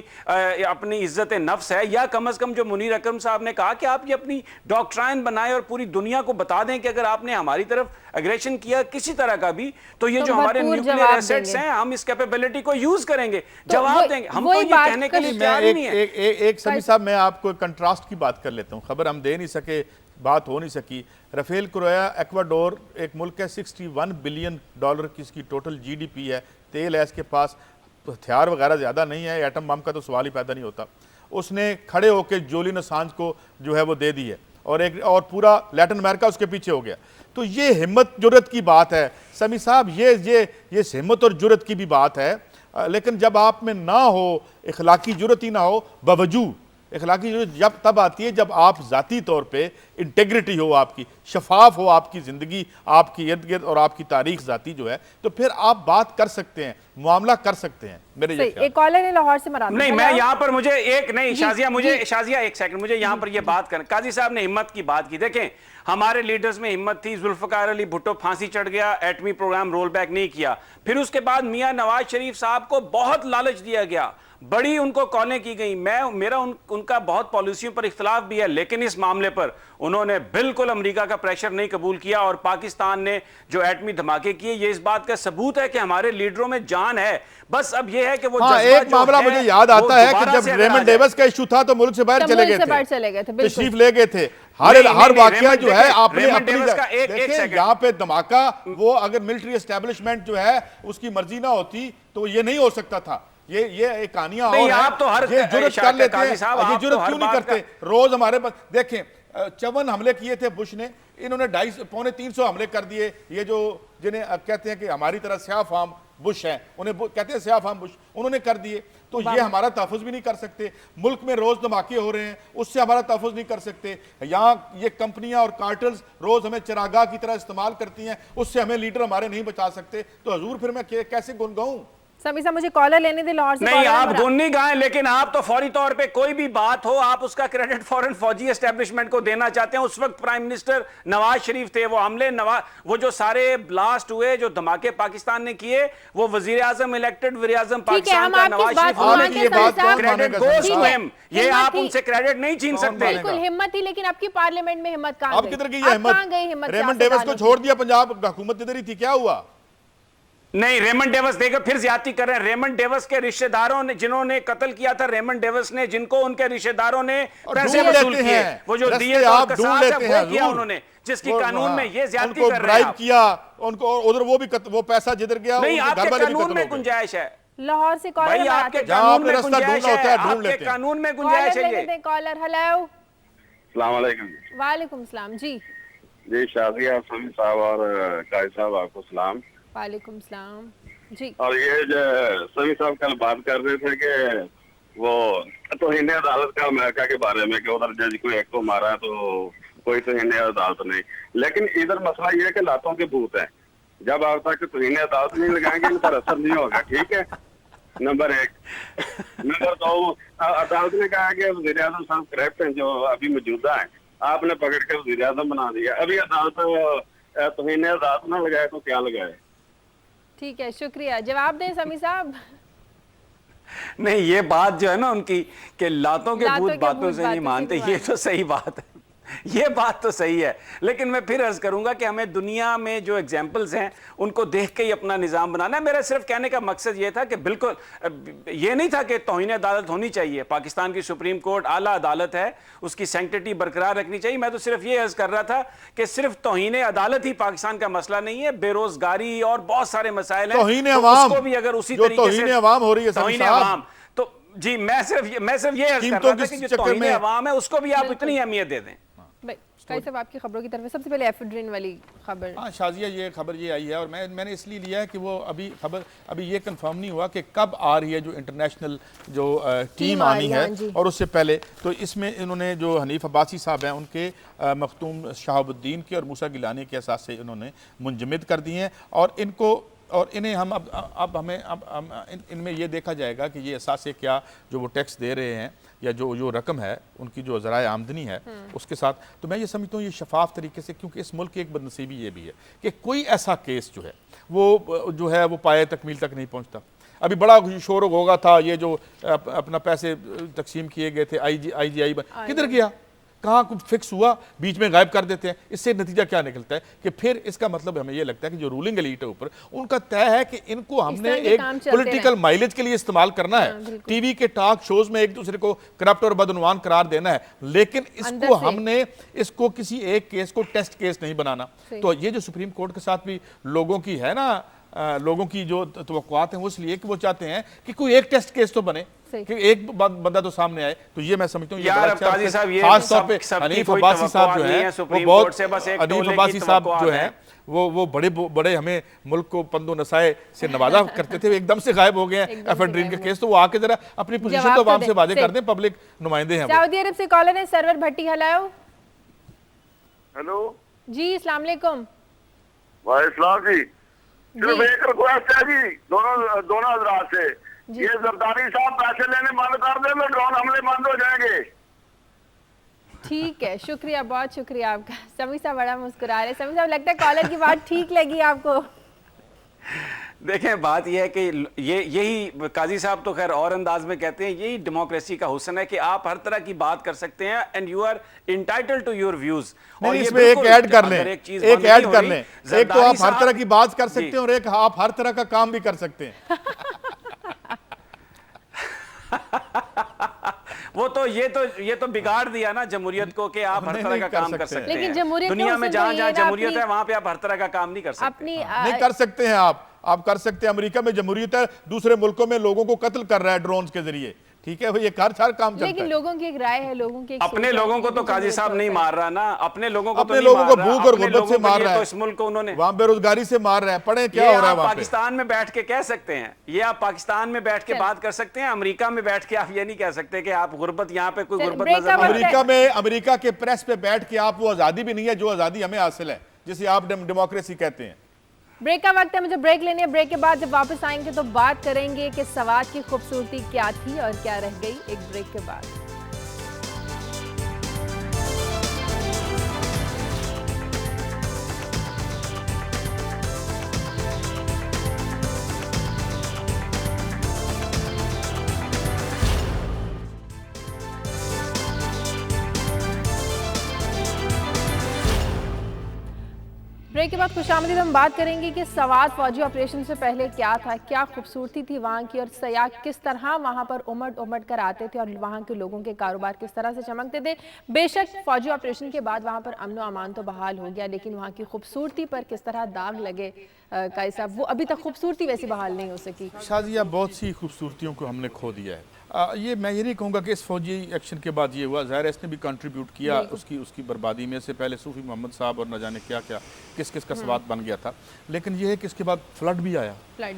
अपनी इज्जत नफ्स है, या कम से कम जो मुनीर अकरम साहब ने कहा कि आप ये अपनी डॉक्ट्राइन बनाएं और पूरी दुनिया को बता दें कि अगर आपने हमारी तरफ एग्रेशन किया किसी तरह का भी तो ये जो हमारे न्यूक्लियर एसेट्स हैं हम इस कैपेबिलिटी को यूज करेंगे, जवाब देंगे। हम तो ये कहने के लिए तैयार नहीं है। एक समी साहब, मैं आपको कंट्रास्ट की बात कर लेता हूँ। खबर हम दे नहीं सके, बात हो नहीं सकी। राफेल क्रोया एक्वाडोर एक मुल्क है, $61 बिलियन की इसकी टोटल जीडीपी है, तेल है इसके पास, हथियार वगैरह ज़्यादा नहीं है, एटम बम का तो सवाल ही पैदा नहीं होता। उसने खड़े होकर जुलियन असांज को जो है वो दे दी है और पूरा लैटिन अमेरिका उसके पीछे हो गया। तो ये हिम्मत जुर्रत की बात है समी साहब, ये हिम्मत और जुर्रत की भी बात है। लेकिन जब आप में ना हो, इखलाकी जुर्रत ही ना हो, बावजूद इखलाकी जुर्रत जब तब आती है जब आप ज़ाती तौर पे इंटेग्रिटी हो, आपकी शफाफ हो, आपकी ज़िंदगी, आपकी इर्द गिर्द और आपकी तारीख ज़ाती जो है, तो फिर आप बात कर सकते हैं, मामला कर सकते हैं। मेरे एक कॉलर है लाहौर से मराना। नहीं, मैं यहाँ पर मुझे एक नहीं शाजिया एक सेकंड, मुझे यहाँ पर ये बात करना। काजी साहब ने हिम्मत की बात की। देखें, हमारे लीडर्स में हिम्मत थी। जुल्फकार अली भुट्टो फांसी चढ़ गया, एटमी प्रोग्राम रोल बैक नहीं किया। फिर उसके बाद मियां नवाज शरीफ साहब को बहुत लालच दिया गया, बड़ी उनको कॉलें की गई। मेरा उनका बहुत पॉलिसियों पर इख्तलाफ भी है, लेकिन इस मामले पर उन्होंने बिल्कुल अमेरिका का प्रेशर नहीं कबूल किया। और पाकिस्तान ने जो एटमी धमाके किए, ये इस बात का सबूत है कि हमारे लीडरों में जान है। बस अब ये है कि वो एक मामला मुझे याद आता है कि जब रेमंड डेविस का इशू था तो मुल्क से बाहर चले गए थे, तशरीफ ले गए थे। हर वाकया जो है आपने यहाँ पे धमाका, वो अगर मिलिट्री एस्टेब्लिशमेंट जो है उसकी मर्जी ना होती तो ये नहीं हो सकता था। ये कहानियां और आप तो हर ये जुर्रत कर लेते हैं, ये जुर्रत क्यों नहीं करते? रोज हमारे पास देखें 54 हमले किए थे बुश ने, इन्होंने 250-300 हमले कर दिए। ये जो जिन्हें कहते हैं कि हमारी तरह स्याह फार्म बुश है, उन्हें कहते हैं स्याह फार्म बुश, उन्होंने कर दिए। तो ये हमारा तहफ़्फ़ुज़ भी नहीं कर सकते। मुल्क में रोज धमाके हो रहे हैं, उससे हमारा तहफ़्फ़ुज़ नहीं कर सकते। यहाँ ये कंपनियां और कार्टल्स रोज हमें चरागाह की तरह इस्तेमाल करती हैं, उससे हमें लीडर हमारे नहीं बचा सकते। तो हजूर फिर मैं कैसे गुनगाऊं? समी साहब मुझे कॉलर लेने दे लाहौर से। नहीं, आप गुन्नी गाएं, लेकिन आप तो फौरी तौर पे कोई भी बात हो आप उसका क्रेडिट फॉरेन फौजी एस्टेब्लिशमेंट को देना चाहते हैं। उस वक्त प्राइम मिनिस्टर नवाज शरीफ थे। वो हमले वो जो सारे ब्लास्ट हुए, जो धमाके पाकिस्तान ने किए, वो वजीर आजम इलेक्टेड वजीर आजम पाकिस्तान का Nawaz Sharif, credit goes to him. ये आप उनसे क्रेडिट नहीं छीन सकते। बिल्कुल हिम्मत थी, लेकिन आपकी पार्लियामेंट में हिम्मत कहां गई? किधर गई हिम्मत? रेमंड डेविस को छोड़ दिया, पंजाब हुकूमत इधर ही थी, क्या हुआ? नहीं, रेमंड डेविस देखकर फिर ज्यादती कर रहे हैं। रेमंड डेविस के रिश्तेदारों ने, जिन्होंने कत्ल किया था रेमंड डेविस ने, जिनको उनके रिश्तेदारों ने पैसे वसूल किए, वो जो दिए और कसास है वो किया उन्होंने, जिसकी कानून में ये ज्यादती कर रहे हैं किया उनको, उधर वो पैसा जिधर गया नहीं, आपके कानून में गुंजाइश है। लाहौर से कॉलर, भाई आपके कानून में गुंजाइश है, आपके कानून में गुंजाइश है। ये कॉलर, हेलो, अस्सलाम वालेकुम। वालेकुम सलाम जी। जी शाजिया, समी साहब और काजी साहब, आपको सलाम। वालेकुम सलाम जी। और ये जो समी साहब कल बात कर रहे थे कि वो तौहीन अदालत का अमेरिका के बारे में कि उधर जज को एक को मारा तो कोई तौहीन अदालत नहीं, लेकिन इधर मसला ये है कि लातों के भूत है। जब आप तक तौहीन अदालत नहीं लगाएंगे इन पर असर नहीं होगा, ठीक है। नंबर 1। नंबर 2, अदालत ने कहा कि वज़ीर आज़म साहब करप्ट हैं जो अभी मौजूदा है, आपने पकड़ के वज़ीर आज़म बना दिया। अभी अदालत तौहीन अदालत ना लगाए तो क्या लगाए? ठीक है, शुक्रिया। जवाब दें समी साहब। नहीं, ये बात जो है ना उनकी कि लातों के भूत बातों से नहीं मानते, ये तो सही बात है, ये बात तो सही है। लेकिन मैं फिर अर्ज करूंगा कि हमें दुनिया में जो एग्जाम्पल्स हैं उनको देख के ही अपना निज़ाम बनाना है। मेरा सिर्फ कहने का मकसद ये था कि बिल्कुल ये नहीं था कि तौहीन अदालत होनी चाहिए। पाकिस्तान की सुप्रीम कोर्ट आला अदालत है, उसकी सैंक्टिटी बरकरार रखनी चाहिए। मैं तो सिर्फ ये अर्ज कर रहा था कि सिर्फ तौहीन अदालत ही पाकिस्तान का मसला नहीं है, बेरोजगारी और बहुत सारे मसाइल हैं, उसको भी अगर उसी तरीके से अवाम हो रही है तौहीन अवाम, तो जी मैं सिर्फ ये अर्ज कर रहा था कि जो तौहीन अवाम है उसको भी आप इतनी अहमियत दे दें। भाई साहब, आपकी खबरों की तरफ सबसे पहले एफेड्रिन वाली खबर। हाँ शाजिया, ये खबर ये आई है और मैंने इसलिए लिया है कि वो अभी ये कंफर्म नहीं हुआ कि कब आ रही है जो इंटरनेशनल जो टीम आनी है, और उससे पहले तो इसमें इन्होंने जो हनीफ अब्बासी साहब हैं उनके मखतूम शहाबुद्दीन के और मूसा गिलानी के असास से इन्होंने मुंजमद कर दिए हैं। और इन्हें हम इनमें ये देखा जाएगा कि ये असासे क्या जो वो टैक्स दे रहे हैं या जो रकम है उनकी जो ज़राए आमदनी है उसके साथ, तो मैं ये समझता हूँ ये शफाफ तरीके से, क्योंकि इस मुल्क की एक बदनसीबी ये भी है कि कोई ऐसा केस जो है वो पाए तकमील तक नहीं पहुँचता। अभी बड़ा शोर होगा था ये जो अपना पैसे तकसीम किए गए थे IGI किधर गया, कहाँ कुछ फिक्स हुआ, बीच में गायब कर देते हैं। इससे नतीजा क्या निकलता है कि फिर इसका मतलब हमें ये लगता है कि जो रूलिंग एलीट है ऊपर उनका तय है कि इनको हमने एक पॉलिटिकल माइलेज के लिए इस्तेमाल करना है, टीवी के टॉक शोज में एक दूसरे को करप्ट और बदउनवान करार देना है, लेकिन इसको किसी एक केस को टेस्ट केस नहीं बनाना। तो ये जो सुप्रीम कोर्ट के साथ भी लोगों की है ना, लोगों की जो तवक्कुआत हैं वो इसलिए कि वो चाहते हैं कि कोई एक टेस्ट केस तो बने, कि एक बंदा तो सामने आए। तो ये मैं समझता हूँ खास तौर पे हनीफ अब्बासी साहब जो हैं वो बहुत, हनीफ अब्बासी साहब जो हैं वो बड़े हमें मुल्क को पंदो नसाए से नवाजा करते थे, एकदम से गायब हो गए हैं एफेड्रीन के केस। तो वो आके जरा अपनी पोजीशन तो आवाम से वादे कर दें, पब्लिक नुमाइंदे हैं। सऊदी अरब से कॉलर है सरवर भट्टी। हेलो जी, अस्सलाम वालेकुम। वालेकुम जी। सिर्फ एक रिक्वेस्ट है जी दोनों हजरात से, ये जरदारी साहब पैसे लेने बंद कर दे तो ड्रोन हमले बंद हो जाएंगे। ठीक है, शुक्रिया, बहुत शुक्रिया आपका। समी साहब बड़ा मुस्कुरा रहे। समी साहब, लगता है कॉलर की बात ठीक लगी आपको। देखें, बात यह है कि यही काजी साहब तो खैर और अंदाज में कहते हैं, यही डेमोक्रेसी का हुस्न है कि आप हर तरह की बात कर सकते हैं and you are entitled to your views. और इसमें एक ऐड कर लें, एक तो आप हर तरह की बात कर सकते हैं और एक आप हर तरह का काम भी कर सकते हैं। वो तो ये तो बिगाड़ दिया ना जमहूरियत को कि आप हर तरह का काम कर सकते हैं। लेकिन जमहूरियत दुनिया में जहां जमहूरियत है वहां पे आप हर तरह का काम नहीं कर सकते। नहीं कर सकते हैं आप कर सकते हैं। अमेरिका में जमहूरियत है, दूसरे मुल्कों में लोगों को कत्ल कर रहा है ड्रोन के जरिए, ठीक है, ये सारा काम चलता है। लेकिन लोगों की एक राय है, लोगों की अपने लोगों को तो काजी साहब नहीं मार रहा ना, अपने लोगों को भूख और गुर्बत से मार रहा है, इस मुल्क को उन्होंने वहां बेरोजगारी से मार रहे हैं। पढ़े क्या हो रहा है वहां पे। पाकिस्तान में बैठ के कह सकते हैं, ये आप पाकिस्तान में बैठ के बात कर सकते हैं, अमेरिका में बैठ के आप ये नहीं कह सकते कि आप गुर्बत, यहाँ पे कोई गुर्बत नजर। अमेरिका के प्रेस पे बैठ के आप वो आजादी भी नहीं है जो आजादी हमें हासिल है, जिसे आप डेमोक्रेसी कहते हैं। ब्रेक का वक्त है, मुझे ब्रेक लेनी है। ब्रेक के बाद जब वापस आएंगे तो बात करेंगे कि सवाद की खूबसूरती क्या थी और क्या रह गई। एक ब्रेक के बाद ब्रेक के बाद खुशामदीद हम बात करेंगे कि सवाद फौजी ऑपरेशन से पहले क्या था, क्या खूबसूरती थी वहाँ की, और सयाह किस तरह वहाँ पर उमड़ कर आते थे और वहाँ के लोगों के कारोबार किस तरह से चमकते थे। बेशक फौजी ऑपरेशन के बाद वहाँ पर अमन व अमान तो बहाल हो गया, लेकिन वहाँ की खूबसूरती पर किस तरह दाग लगे काई साहब, वो अभी तक खूबसूरती वैसी बहाल नहीं हो सकी। शाजिया, बहुत सी खूबसूरतियों को हमने खो दिया है। ये मैं ये नहीं कहूँगा कि इस फौजी एक्शन के बाद ये हुआ, ज़ाहिर है इसने भी कंट्रीब्यूट किया उसकी बर्बादी में। से पहले सूफी मोहम्मद साहब और न जाने क्या क्या किस का सवाद बन गया था। लेकिन ये है कि इसके बाद फ्लड भी आया,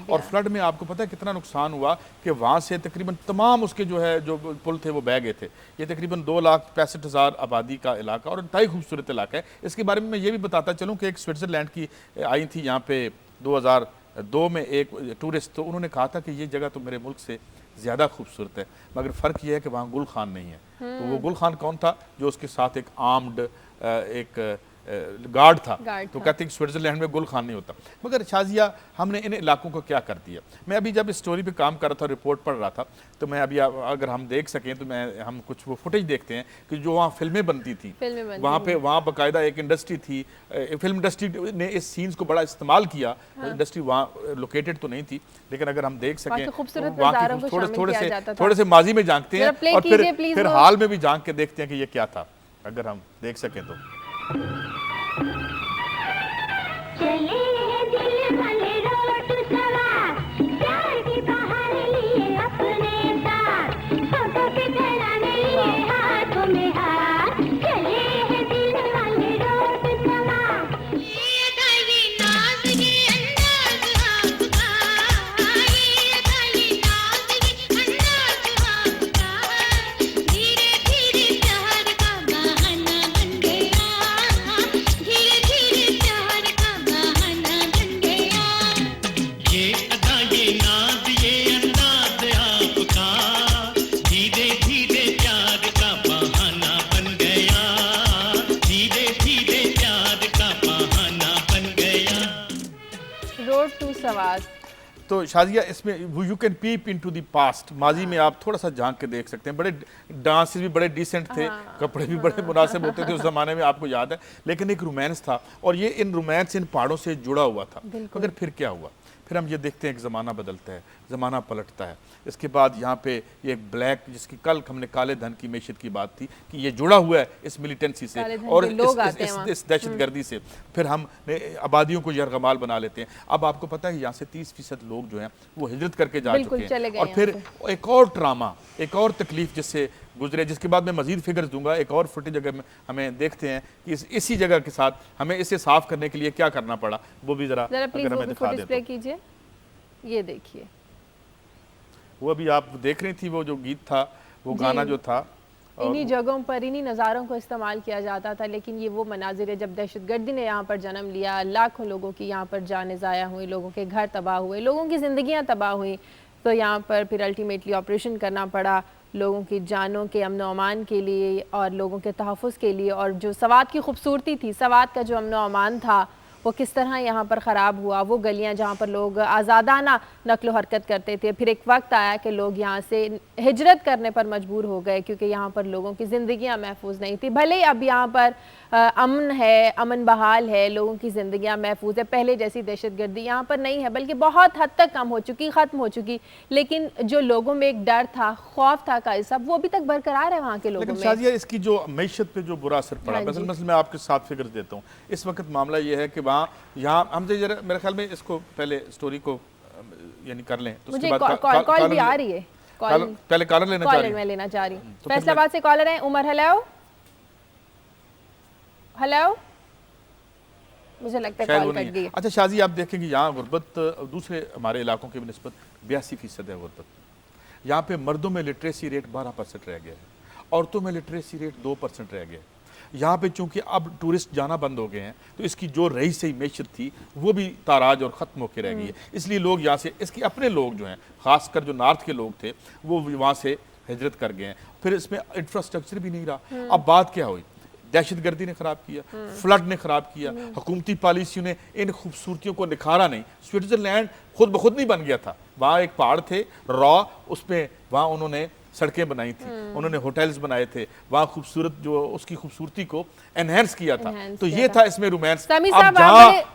और फ्लड में आपको पता है कितना नुकसान हुआ कि वहाँ से तकरीबन तमाम उसके जो पुल थे वो बह गए थे। ये तकरीबन 2,65,000 आबादी का इलाका और इंतहाई खूबसूरत इलाका है। इसके बारे में मैं ये भी बताता चलूँ कि एक स्विट्ज़रलैंड की आई थी यहाँ पे 2 में एक टूरिस्ट, तो उन्होंने कहा था कि ये जगह तो मेरे मुल्क से ज़्यादा खूबसूरत है, मगर फ़र्क ये है कि वहाँ गुल खान नहीं है। तो वो गुल खान कौन था? जो उसके साथ एक आर्म्ड एक गार्ड था। तो कहते हैं कि स्विट्जरलैंड में गुल खान नहीं होता। मगर शाजिया, हमने इन इलाकों को क्या कर दिया? मैं अभी जब इस स्टोरी पे काम कर रहा था, रिपोर्ट पढ़ रहा था, तो मैं अभी अगर हम देख सकें तो हम कुछ वो फुटेज देखते हैं कि जो वहाँ फिल्में बनती थी, वहाँ बाकायदा एक इंडस्ट्री थी। फिल्म इंडस्ट्री ने इस सीन्स को बड़ा इस्तेमाल किया। इंडस्ट्री वहाँ लोकेटेड तो नहीं थी, लेकिन अगर हम देख सकें वहाँ की थोड़े से माजी में झांकते हैं और फिर हाल में भी झांक के देखते हैं कि ये क्या था, अगर हम देख सकें तो। चले दिल वाले रोड सवार, प्यार की बहार लिए अपने साथ, फोटो पे चलाने लिए हाथों में हाथ, चले दिल वाले रोड सवार, ये अदाई नाज ये अंदाज आपका, ये अदाई नाज ये अंदाज आपका, धीरे धीरे प्यार का बहाना बन गया, धीरे धीरे प्यार का बहाना बन गया, ये अदा ये नाज ये अंदाज आपका, धीरे धीरे प्यार का बहाना बन गया, धीरे धीरे प्यार का बहाना बन गया। रोड टू सवाद। तो शाजिया, इसमें you can peep into the past, माजी में आप थोड़ा सा झांक के देख सकते हैं। बड़े डांसेस भी बड़े डिसेंट थे, कपड़े भी बड़े मुनासिब होते थे उस जमाने में, आपको याद है। लेकिन एक रोमांस था, और ये इन रोमांस इन पहाड़ों से जुड़ा हुआ था। मगर फिर क्या हुआ? फिर हम ये देखते हैं कि ज़माना बदलता है, ज़माना पलटता है। इसके बाद यहाँ पे ये एक ब्लैक, जिसकी कल हमने काले धन की मैशत की बात थी कि ये जुड़ा हुआ है इस मिलिटेंसी से और इस दहशतगर्दी से। फिर हम आबादियों को यरगमाल बना लेते हैं। अब आपको पता है कि यहाँ से 30% लोग जो हैं वो हिजरत करके जा चुके हैं। और फिर एक और ड्रामा, एक और तकलीफ जिससे गुजरे, जिसके बाद मैं मजीद फिगर्स दूंगा। एक और फुटेज अगर हमें देखते हैं कि इसी जगह के साथ हमें इसे साफ करने के लिए क्या करना पड़ा, वो भी जरा अगर हमें दिखा दें कीजिए। ये देखिए, वो अभी आप देख रही थी, वो जो गीत था, वो गाना जो था, इन्हीं जगहों पर इन्हीं नज़ारों को इस्तेमाल किया जाता था। लेकिन ये वो मनाजिर है जब दहशतगर्दी ने यहाँ पर जन्म लिया, लाखों लोगों की यहाँ पर जानें ज़ाया हुई, लोगों के घर तबाह हुए, लोगों की ज़िंदगियाँ तबाह हुई। तो यहाँ पर फिर अल्टीमेटली ऑपरेशन करना पड़ा लोगों की जानों के अमन अमान के लिए और लोगों के तहफ़्फ़ुज़ के लिए। और जो सवात की खूबसूरती थी, सवात का जो अमन अमान था, वो किस तरह यहाँ पर ख़राब हुआ। वो गलियाँ जहाँ पर लोग आज़ादाना नक्लो हरकत करते थे, फिर एक वक्त आया कि लोग यहाँ से हिजरत करने पर मजबूर हो गए क्योंकि यहाँ पर लोगों की ज़िंदगियाँ महफूज नहीं थी। भले ही अब यहाँ पर अमन है, अमन बहाल है, लोगों की ज़िंदगियाँ महफूज है, पहले जैसी दहशतगर्दी यहाँ पर नहीं है, बल्कि बहुत हद तक कम हो चुकी, ख़त्म हो चुकी। लेकिन जो लोगों में एक डर था, खौफ था का सब, वो अभी तक बरकरार है वहाँ के लोगों में। शाजिया, इसकी जो मईशत पे जो बुरा असर पड़ा, मसलन मैं आपके साथ फिगर देता हूँ। इस वक्त मामला ये है कि यहाँ हमसे जरा मेरे ख्याल में इसको पहले स्टोरी को यानी कर लें, तो उसके बाद कॉल भी आ रही है। पहले कॉलर लेना चाह रही हूँ। फैसलाबाद से कॉलर है उमर। हेलो हेलो, मुझे लगता है कॉल कट गई। अच्छा शाजी, आप देखेंगे यहाँ गुर्बत दूसरे हमारे इलाकों की निस्बत 82% है गुर्बत। यहाँ पे मर्दों में लिटरेसी रेट 12% रह गया है, औरतों में लिटरेसी रेट 2% रह गया है। यहाँ पे चूंकि अब टूरिस्ट जाना बंद हो गए हैं, तो इसकी जो रही सही मैशत थी वो भी ताराज और ख़त्म होकर रह गई है। इसलिए लोग यहाँ से, इसके अपने लोग जो हैं, ख़ासकर जो नॉर्थ के लोग थे, वो वहाँ से हिजरत कर गए हैं। फिर इसमें इंफ्रास्ट्रक्चर भी नहीं रहा। अब बात क्या हुई? दहशतगर्दी ने ख़राब किया, फ्लड ने ख़राब किया, हुकूमती पॉलिसियों ने इन खूबसूरतियों को निखारा नहीं। स्विट्ज़रलैंड खुद ब खुद नहीं बन गया था। वहाँ एक पहाड़ थे रॉ, उसमें वहाँ उन्होंने सड़कें बनाई थी, उन्होंने होटल्स बनाए थे, वहाँ खूबसूरत जो उसकी खूबसूरती को एनहेंस किया था। तो ये था इसमें रोमांस। अब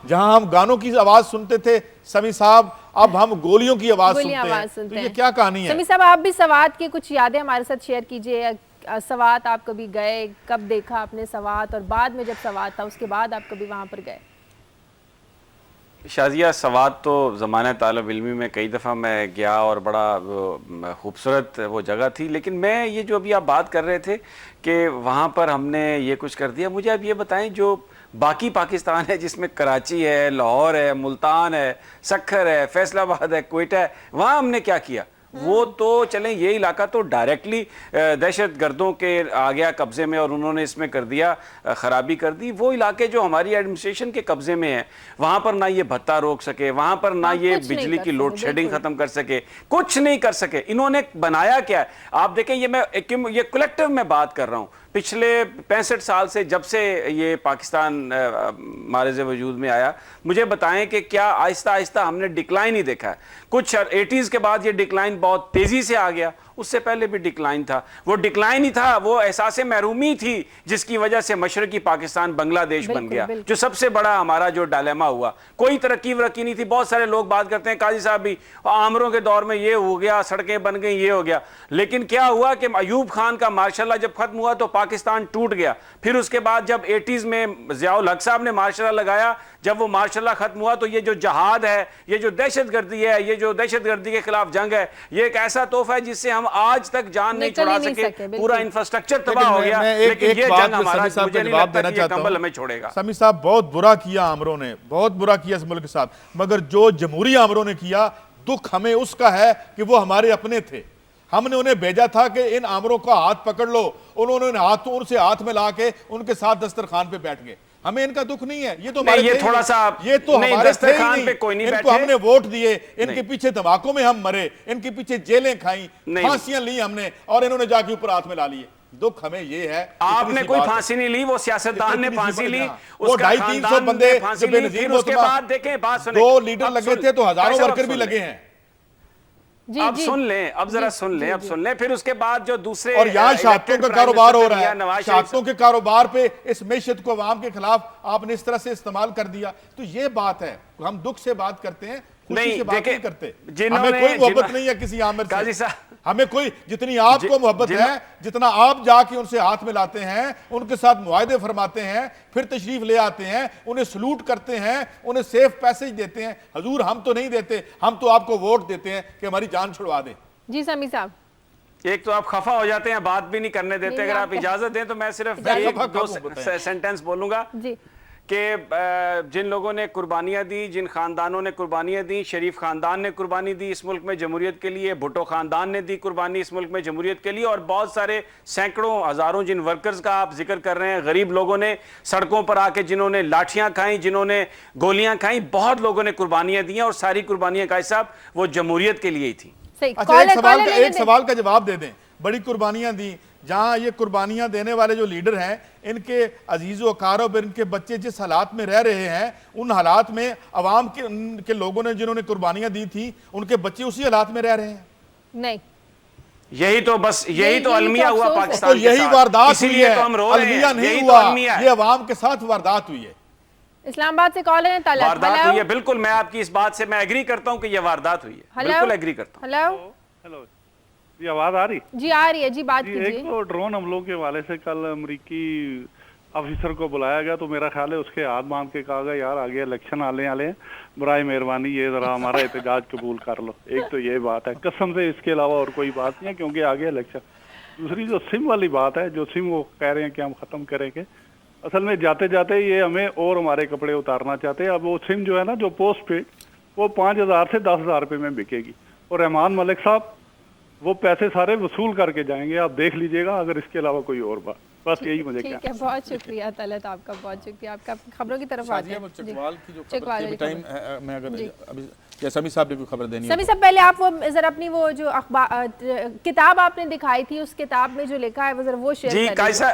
जहाँ हम गानों की आवाज़ सुनते थे समी साहब, अब हम गोलियों की आवाज़ सुनते हैं। तो ये क्या कहानी है? समी साहब, आप भी सवात की कुछ यादें हमारे साथ शेयर कीजिए। सवात आप कभी गए, कब देखा आपने सवात, और बाद में जब सवात था उसके बाद आप कभी वहाँ पर गए? शाजिया, सवात तो ज़माने तालिब इल्मी में कई दफ़ा मैं गया और बड़ा खूबसूरत वो जगह थी। लेकिन मैं ये जो अभी आप बात कर रहे थे कि वहाँ पर हमने ये कुछ कर दिया, मुझे आप ये बताएं जो बाकी पाकिस्तान है जिसमें कराची है, लाहौर है, मुल्तान है, सक्खर है, फैसलाबाद है, क्वेटा है, वहाँ हमने क्या किया? वो तो चलें, ये इलाका तो डायरेक्टली दहशत गर्दों के आ गया कब्जे में और उन्होंने इसमें कर दिया, खराबी कर दी। वो इलाके जो हमारी एडमिनिस्ट्रेशन के कब्जे में है, वहां पर ना ये भत्ता रोक सके, वहां पर ना ये बिजली की लोड शेडिंग खत्म कर सके, कुछ नहीं कर सके। इन्होंने बनाया क्या है आप देखें, ये कलेक्टिव में बात कर रहा हूं। पिछले 65 साल से जब से ये पाकिस्तान मारिज़ वजूद में आया, मुझे बताएं कि क्या आहिस्ता आहिस्ता हमने डिक्लाइन ही देखा है? कुछ 80s के बाद ये डिक्लाइन बहुत तेजी से आ गया, उससे पहले भी डिक्लाइन था। वो डिक्लाइन ही था, वो एहसास महरूमी थी जिसकी वजह से मशरकी पाकिस्तान बांग्लादेश बन गया, जो सबसे बड़ा हमारा जो डायलेमा हुआ। कोई तरक्की वरक्की नहीं थी। बहुत सारे लोग बात करते हैं काजी साहब भी, आमरों के दौर में ये हो गया, सड़कें बन गई, ये हो गया। लेकिन क्या हुआ कि अयूब खान का मार्शल जब खत्म हुआ तो पाकिस्तान टूट गया। फिर उसके बाद जब 80s में ज़ियाउल हक साहब ने मार्शल लगाया, जब वो मार्शल खत्म हुआ तो ये जो जहाद है, ये जो दहशतगर्दी है, ये जो दहशतगर्दी के खिलाफ जंग है, ये एक ऐसा तोहफा है जिससे हम आज तक जान नहीं छुड़ा सके। पूरा इंफ्रास्ट्रक्चर तबाह हो गया। लेकिन ये जंग हमारा, मुझे नहीं लगता कि ये कंबल हमें छोड़ेगा। समी साहब, बहुत बुरा किया आमरों ने, बहुत बुरा किया इस मुल्क के साथ, मगर जो जमहूरी आमरों ने किया, दुख हमें उसका है कि वो हमारे अपने थे। हमने उन्हें भेजा था कि इन आमरों का हाथ पकड़ लो, उन्होंने उनसे हाथ मिला के उनके साथ दस्तरखान पे बैठ गए। हमें इनका दुख नहीं है, ये तो हमारे ये थोड़ा सा, ये तो हमारे दस्तरखान पे कोई नहीं इनको हमने वोट दिए, इनके पीछे धमाकों में हम मरे, इनके पीछे जेलें खाई, फांसियां ली हमने, और इन्होंने जाके ऊपर हाथ मिला लिए। दुख हमें ये है, आपने कोई फांसी नहीं ली, वो सियासतदान ने फांसी ली, वो 250-300 बंदे फांसी ली। उसके बाद देखें, बात सुने, 2 लीडर लगे थे तो हजारों वर्कर भी लगे हैं। अब सुन लें, अब जरा सुन लें, अब सुन लें। फिर उसके बाद जो दूसरे, और यहाँ शहादतों का कारोबार हो रहा है, शहादतों के कारोबार पे इस मैशत को अवाम के खिलाफ आपने इस तरह से इस्तेमाल कर दिया। तो ये बात है, हम दुख से बात करते हैं, खुशी से बात नहीं करते। हमें कोई मोहब्बत नहीं है किसी आमिर से, हमें कोई, जितनी आपको मोहब्बत है, जितना आप जाके उनसे हाथ मिलाते हैं, उनके साथ मुआहदे फरमाते हैं, फिर तशरीफ ले आते हैं, उन्हें सलूट करते हैं, उन्हें सेफ पैसेज देते हैं। हजूर, हम तो नहीं देते, हम तो आपको वोट देते हैं कि हमारी जान छुड़वा दें। जी समी साहब, एक तो आप खफा हो जाते हैं, बात भी नहीं करने देते। अगर आप इजाजत दें तो मैं सिर्फ एक दो सेंटेंस बोलूंगा कि जिन लोगों ने कुर्बानियां दी, जिन खानदानों ने कुर्बानियां दी, शरीफ खानदान ने कुर्बानी दी इस मुल्क में जमहूरियत के लिए, भुट्टो खानदान ने दी कुर्बानी इस मुल्क में जमहूरियत के लिए, और बहुत सारे सैकड़ों हजारों जिन वर्कर्स का आप जिक्र कर रहे हैं, गरीब लोगों ने सड़कों पर आके जिन्होंने लाठियां खाई, जिन्होंने गोलियां खाई, बहुत लोगों ने कुर्बानियां दी, और सारी कुर्बानियां का साहब वो जमहूरियत के लिए ही थी। अच्छा, एक सवाल का जवाब दे दें। बड़ी कुर्बानियां दी, जहां ये कुर्बानियां देने वाले जो लीडर हैं, इनके अजीज़ो अकारब, इनके बच्चे जिस हालात में रह रहे हैं, उन हालात में अवाम के लोगों ने जिन्होंने कुर्बानियां दी थी, उनके बच्चे उसी हालात में रह रहे हैं। नहीं, यही तो बस यही तो अलमिया हुआ पाकिस्तान के साथ। यही वारदात हुई है, तो हम रो रहे हैं। अलमिया नहीं हुआ, ये अवाम के साथ वारदात हुई है। इस्लामाबाद से कॉल है, वारदात हुई है, बिल्कुल। मैं आपकी इस बात से मैं एग्री करता हूं कि ये वारदात हुई है, बिल्कुल एग्री करता हूं। हेलो जी, आवाज आ रही? जी आ रही है जी, बात कीजिए। एक तो ड्रोन हमलों के हवाले से कल अमरीकी ऑफिसर को बुलाया गया, तो मेरा ख्याल है उसके हाथ बांध के कहा गया, यार आगे इलेक्शन आने वाले हैं, बराए मेहरबानी ये जरा हमारा एहतजाज कबूल कर लो। एक तो ये बात है, कसम से इसके अलावा और कोई बात नहीं है, क्योंकि आगे इलेक्शन। दूसरी जो सिम वाली बात है, जो सिम वो कह रहे हैं कि हम खत्म करेंगे, असल में जाते जाते ये हमें और हमारे कपड़े उतारना चाहते हैं। अब वो सिम जो है ना, जो पोस्ट पे, वो 5,000 से 10,000 रुपये में बिकेगी, और रहमान मलिक साहब वो पैसे सारे वसूल करके जाएंगे, आप देख लीजिएगा, अगर इसके अलावा कोई और बात। बस यही मुझे क्या। ठीक है, बहुत शुक्रिया तलत, आपका बहुत शुक्रिया। आपका खबरों की तरफ आते हैं। चकवाल की जो खबर के टाइम में, अगर अभी समी साहब ने कोई खबर देनी है, समी साहब पहले आप वो जरा अपनी वो जो अखबार किताब आपने दिखाई थी, उस किताब में जो लिखा है वो जरा वो शेयर जी। कायसा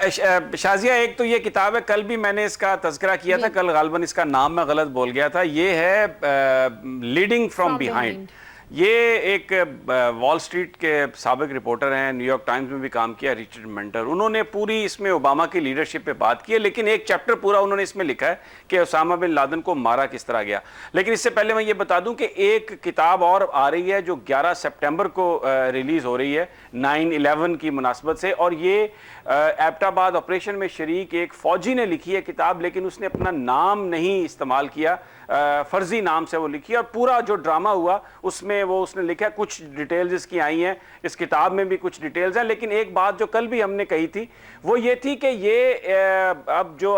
शाजिया, एक तो ये किताब है, कल भी मैंने इसका तज़किरा किया था, कल गालबन इसका नाम मैं गलत बोल गया था। ये है लीडिंग फ्रॉम बिहाइंड। ये एक वॉल स्ट्रीट के साबिक रिपोर्टर हैं, न्यूयॉर्क टाइम्स में भी काम किया, रिचर्ड मेंटर। उन्होंने पूरी इसमें ओबामा की लीडरशिप पे बात की है, लेकिन एक चैप्टर पूरा उन्होंने इसमें लिखा है कि उसामा बिन लादेन को मारा किस तरह गया। लेकिन इससे पहले मैं ये बता दूं कि एक किताब और आ रही है जो 11 सितंबर को रिलीज़ हो रही है 9/11 की मुनासबत से, और ये एबटाबाद ऑपरेशन में शरीक एक फ़ौजी ने लिखी है किताब, लेकिन उसने अपना नाम नहीं इस्तेमाल किया। फर्जी नाम से वो लिखी और पूरा जो ड्रामा हुआ उसमें वो उसने लिखा। कुछ डिटेल्स इसकी आई हैं, इस किताब में भी कुछ डिटेल्स हैं, लेकिन एक बात जो कल भी हमने कही थी वो ये थी कि ये अब जो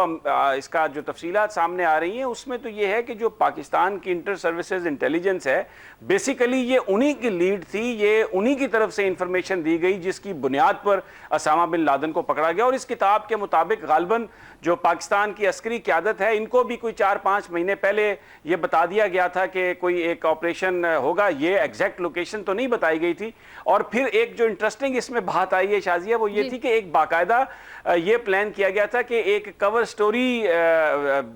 इसका जो तफसीलात सामने आ रही हैं उसमें तो ये है कि जो पाकिस्तान की इंटर सर्विसेज इंटेलिजेंस है बेसिकली ये उन्हीं की लीड थी, ये उन्हीं की तरफ से इंफॉर्मेशन दी गई जिसकी बुनियाद पर उसामा बिन लादेन को पकड़ा गया। और इस किताब के मुताबिक गालिबन जो पाकिस्तान की अस्करी क़यादत है इनको भी कोई 4-5 महीने पहले ये बता दिया गया था कि कोई एक ऑपरेशन होगा, ये एग्जैक्ट लोकेशन तो नहीं बताई गई थी। और फिर एक जो इंटरेस्टिंग इसमें बात आई है शाजिया वो ये थी कि एक बाकायदा ये प्लान किया गया था कि एक कवर स्टोरी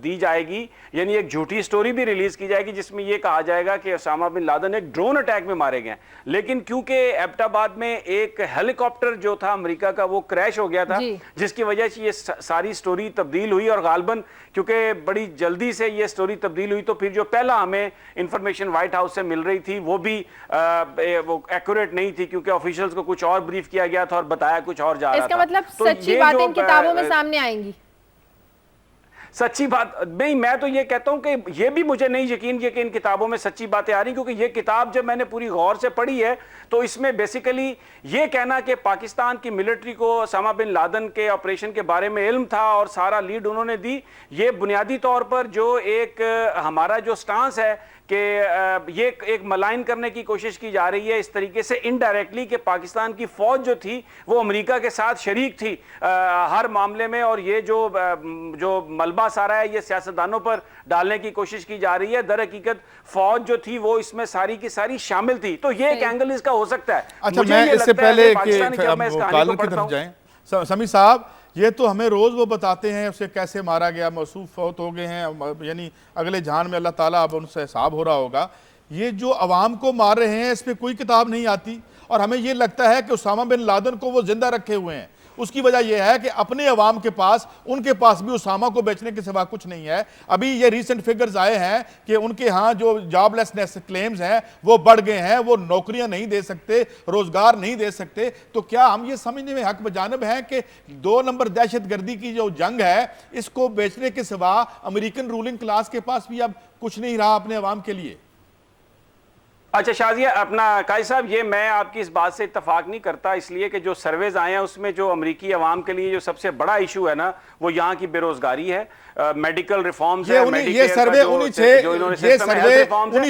दी जाएगी, यानी एक झूठी स्टोरी भी रिलीज की जाएगी जिसमें यह कहा जाएगा कि उसामा बिन लादेन एक ड्रोन अटैक में मारे गए। लेकिन क्योंकि एबटाबाद में एक हेलीकॉप्टर जो था अमेरिका का वो क्रैश हो गया था जिसकी वजह से ये सारी स्टोरी तब्दील हुई और गालिबन क्योंकि बड़ी जल्दी से ये स्टोरी तब्दील हुई तो फिर जो पहला हमें इंफॉर्मेशन व्हाइट हाउस से मिल रही थी वो भी वो एक्यूरेट नहीं थी क्योंकि ऑफिशियल्स को कुछ और ब्रीफ किया गया था और बताया कुछ और जा रहा था। इसका मतलब सच्ची बातें इन किताबों में सामने आएंगी। सच्ची बात नहीं, मैं तो ये कहता हूं कि ये भी मुझे नहीं यकीन कि इन किताबों में सच्ची बातें आ रही, क्योंकि ये किताब जब मैंने पूरी गौर से पढ़ी है तो इसमें बेसिकली ये कहना कि पाकिस्तान की मिलिट्री को उसामा बिन लादेन के ऑपरेशन के बारे में इल्म था और सारा लीड उन्होंने दी, ये बुनियादी तौर पर जो एक हमारा जो स्टांस है कि ये एक मलाइन करने की कोशिश की जा रही है इस तरीके से इनडायरेक्टली कि पाकिस्तान की फौज जो थी वो अमेरिका के साथ शरीक थी हर मामले में, और ये जो मलबा सारा है ये सियासतदानों पर डालने की कोशिश की जा रही है। दर हकीकत फौज जो थी वो इसमें सारी की सारी शामिल थी, तो ये एक एंगल इसका हो सकता है। अच्छा, मैं इससे पहले कॉलर की तरफ जाएं, समी साहब ये तो हमें रोज़ वो बताते हैं उसे कैसे मारा गया, मौसूफ फौत हो गए हैं, यानी अगले जहान में अल्लाह ताला अब उनसे हिसाब हो रहा होगा। ये जो अवाम को मार रहे हैं इस पर कोई किताब नहीं आती और हमें ये लगता है कि उसामा बिन लादेन को वो जिंदा रखे हुए हैं। उसकी वजह यह है कि अपने अवाम के पास, उनके पास भी उसामा को बेचने के सिवा कुछ नहीं है। अभी ये रीसेंट फिगर्स आए हैं कि उनके यहाँ जो जॉबलेसनेस क्लेम्स हैं वो बढ़ गए हैं, वो नौकरियां नहीं दे सकते, रोजगार नहीं दे सकते। तो क्या हम ये समझने में हक बजानब हैं कि 2 नंबर दहशतगर्दी की जो जंग है इसको बेचने के सिवा अमेरिकन रूलिंग क्लास के पास भी अब कुछ नहीं रहा अपने अवाम के लिए? अच्छा शाजिया, अपना काजी साहब, ये मैं आपकी इस बात से इत्तफाक नहीं करता, इसलिए कि जो सर्वेज आए हैं उसमें जो अमेरिकी अवाम के लिए जो सबसे बड़ा इशू है ना वो यहाँ की बेरोजगारी है, मेडिकल रिफॉर्म्स है, ये सर्वे उन्हीं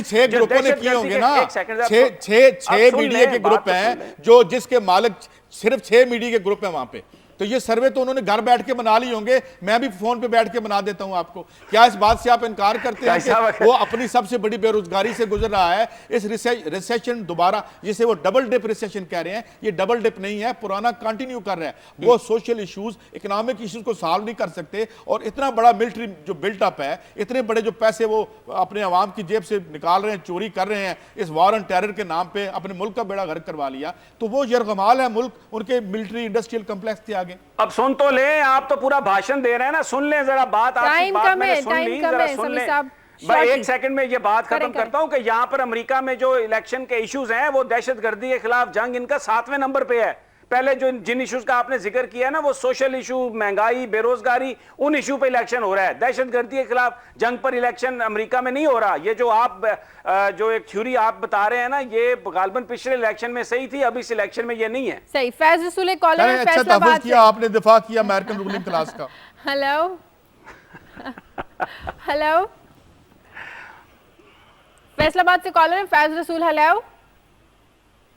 6 ग्रुपों ने किए होंगे ना। 6 मीडिया के ग्रुप हैं जो जिसके मालिक सिर्फ 6 मीडिया के ग्रुप हैं वहां पे, तो ये सर्वे तो उन्होंने घर बैठ के बना लिए होंगे। मैं भी फोन पे बैठ के बना देता हूं आपको। क्या इस बात से आप इनकार करते हैं कि वो अपनी सबसे बड़ी बेरोजगारी से गुजर रहा है? इस रिसेशन दोबारा, जिसे वो डबल डिप रिसेशन कह रहे हैं, ये डबल डिप नहीं है, पुराना कंटिन्यू कर रहे हैं। वो सोशल इश्यूज, इकोनॉमिक इश्यूज को सॉल्व नहीं कर सकते और इतना बड़ा मिलिट्री जो बिल्टअप है, इतने बड़े जो पैसे वो अपने अवाम की जेब से निकाल रहे हैं, चोरी कर रहे हैं इस वॉर एंड टेरर के नाम पे, अपने मुल्क का बेड़ा गर्क करवा लिया, तो वो यरगमाल है मुल्क उनके मिलिट्री इंडस्ट्रियल कम्प्लेक्स थे। अब सुन तो ले, आप तो पूरा भाषण दे रहे हैं ना, सुन ले जरा बात, आपकी बात मैंने सुन ली, जरा सुन ले। मैं 1 सेकंड में ये बात खत्म करता हूं कि यहाँ पर अमेरिका में जो इलेक्शन के इश्यूज हैं वो दहशतगर्दी के खिलाफ जंग इनका 7वें नंबर पे है। पहले जो जिन इश्यूज का आपने जिक्र किया ना वो सोशल इशू, महंगाई, बेरोजगारी, उन इशू पे इलेक्शन हो रहा है। दहशतगर्दी के खिलाफ जंग पर इलेक्शन अमेरिका में नहीं हो रहा। ये जो आप जो एक थ्योरी आप बता रहे हैं ना, ये गालिबन पिछले इलेक्शन में सही थी, अब इस इलेक्शन में ये नहीं है सही। फैज रसूल कॉलर है फैसलाबाद से, आपने दिफा किया अमेरिकन रूलिंग क्लास का। हेलो हेलो, फैसलाबाद से कॉलर है फैज रसूल। हेलो,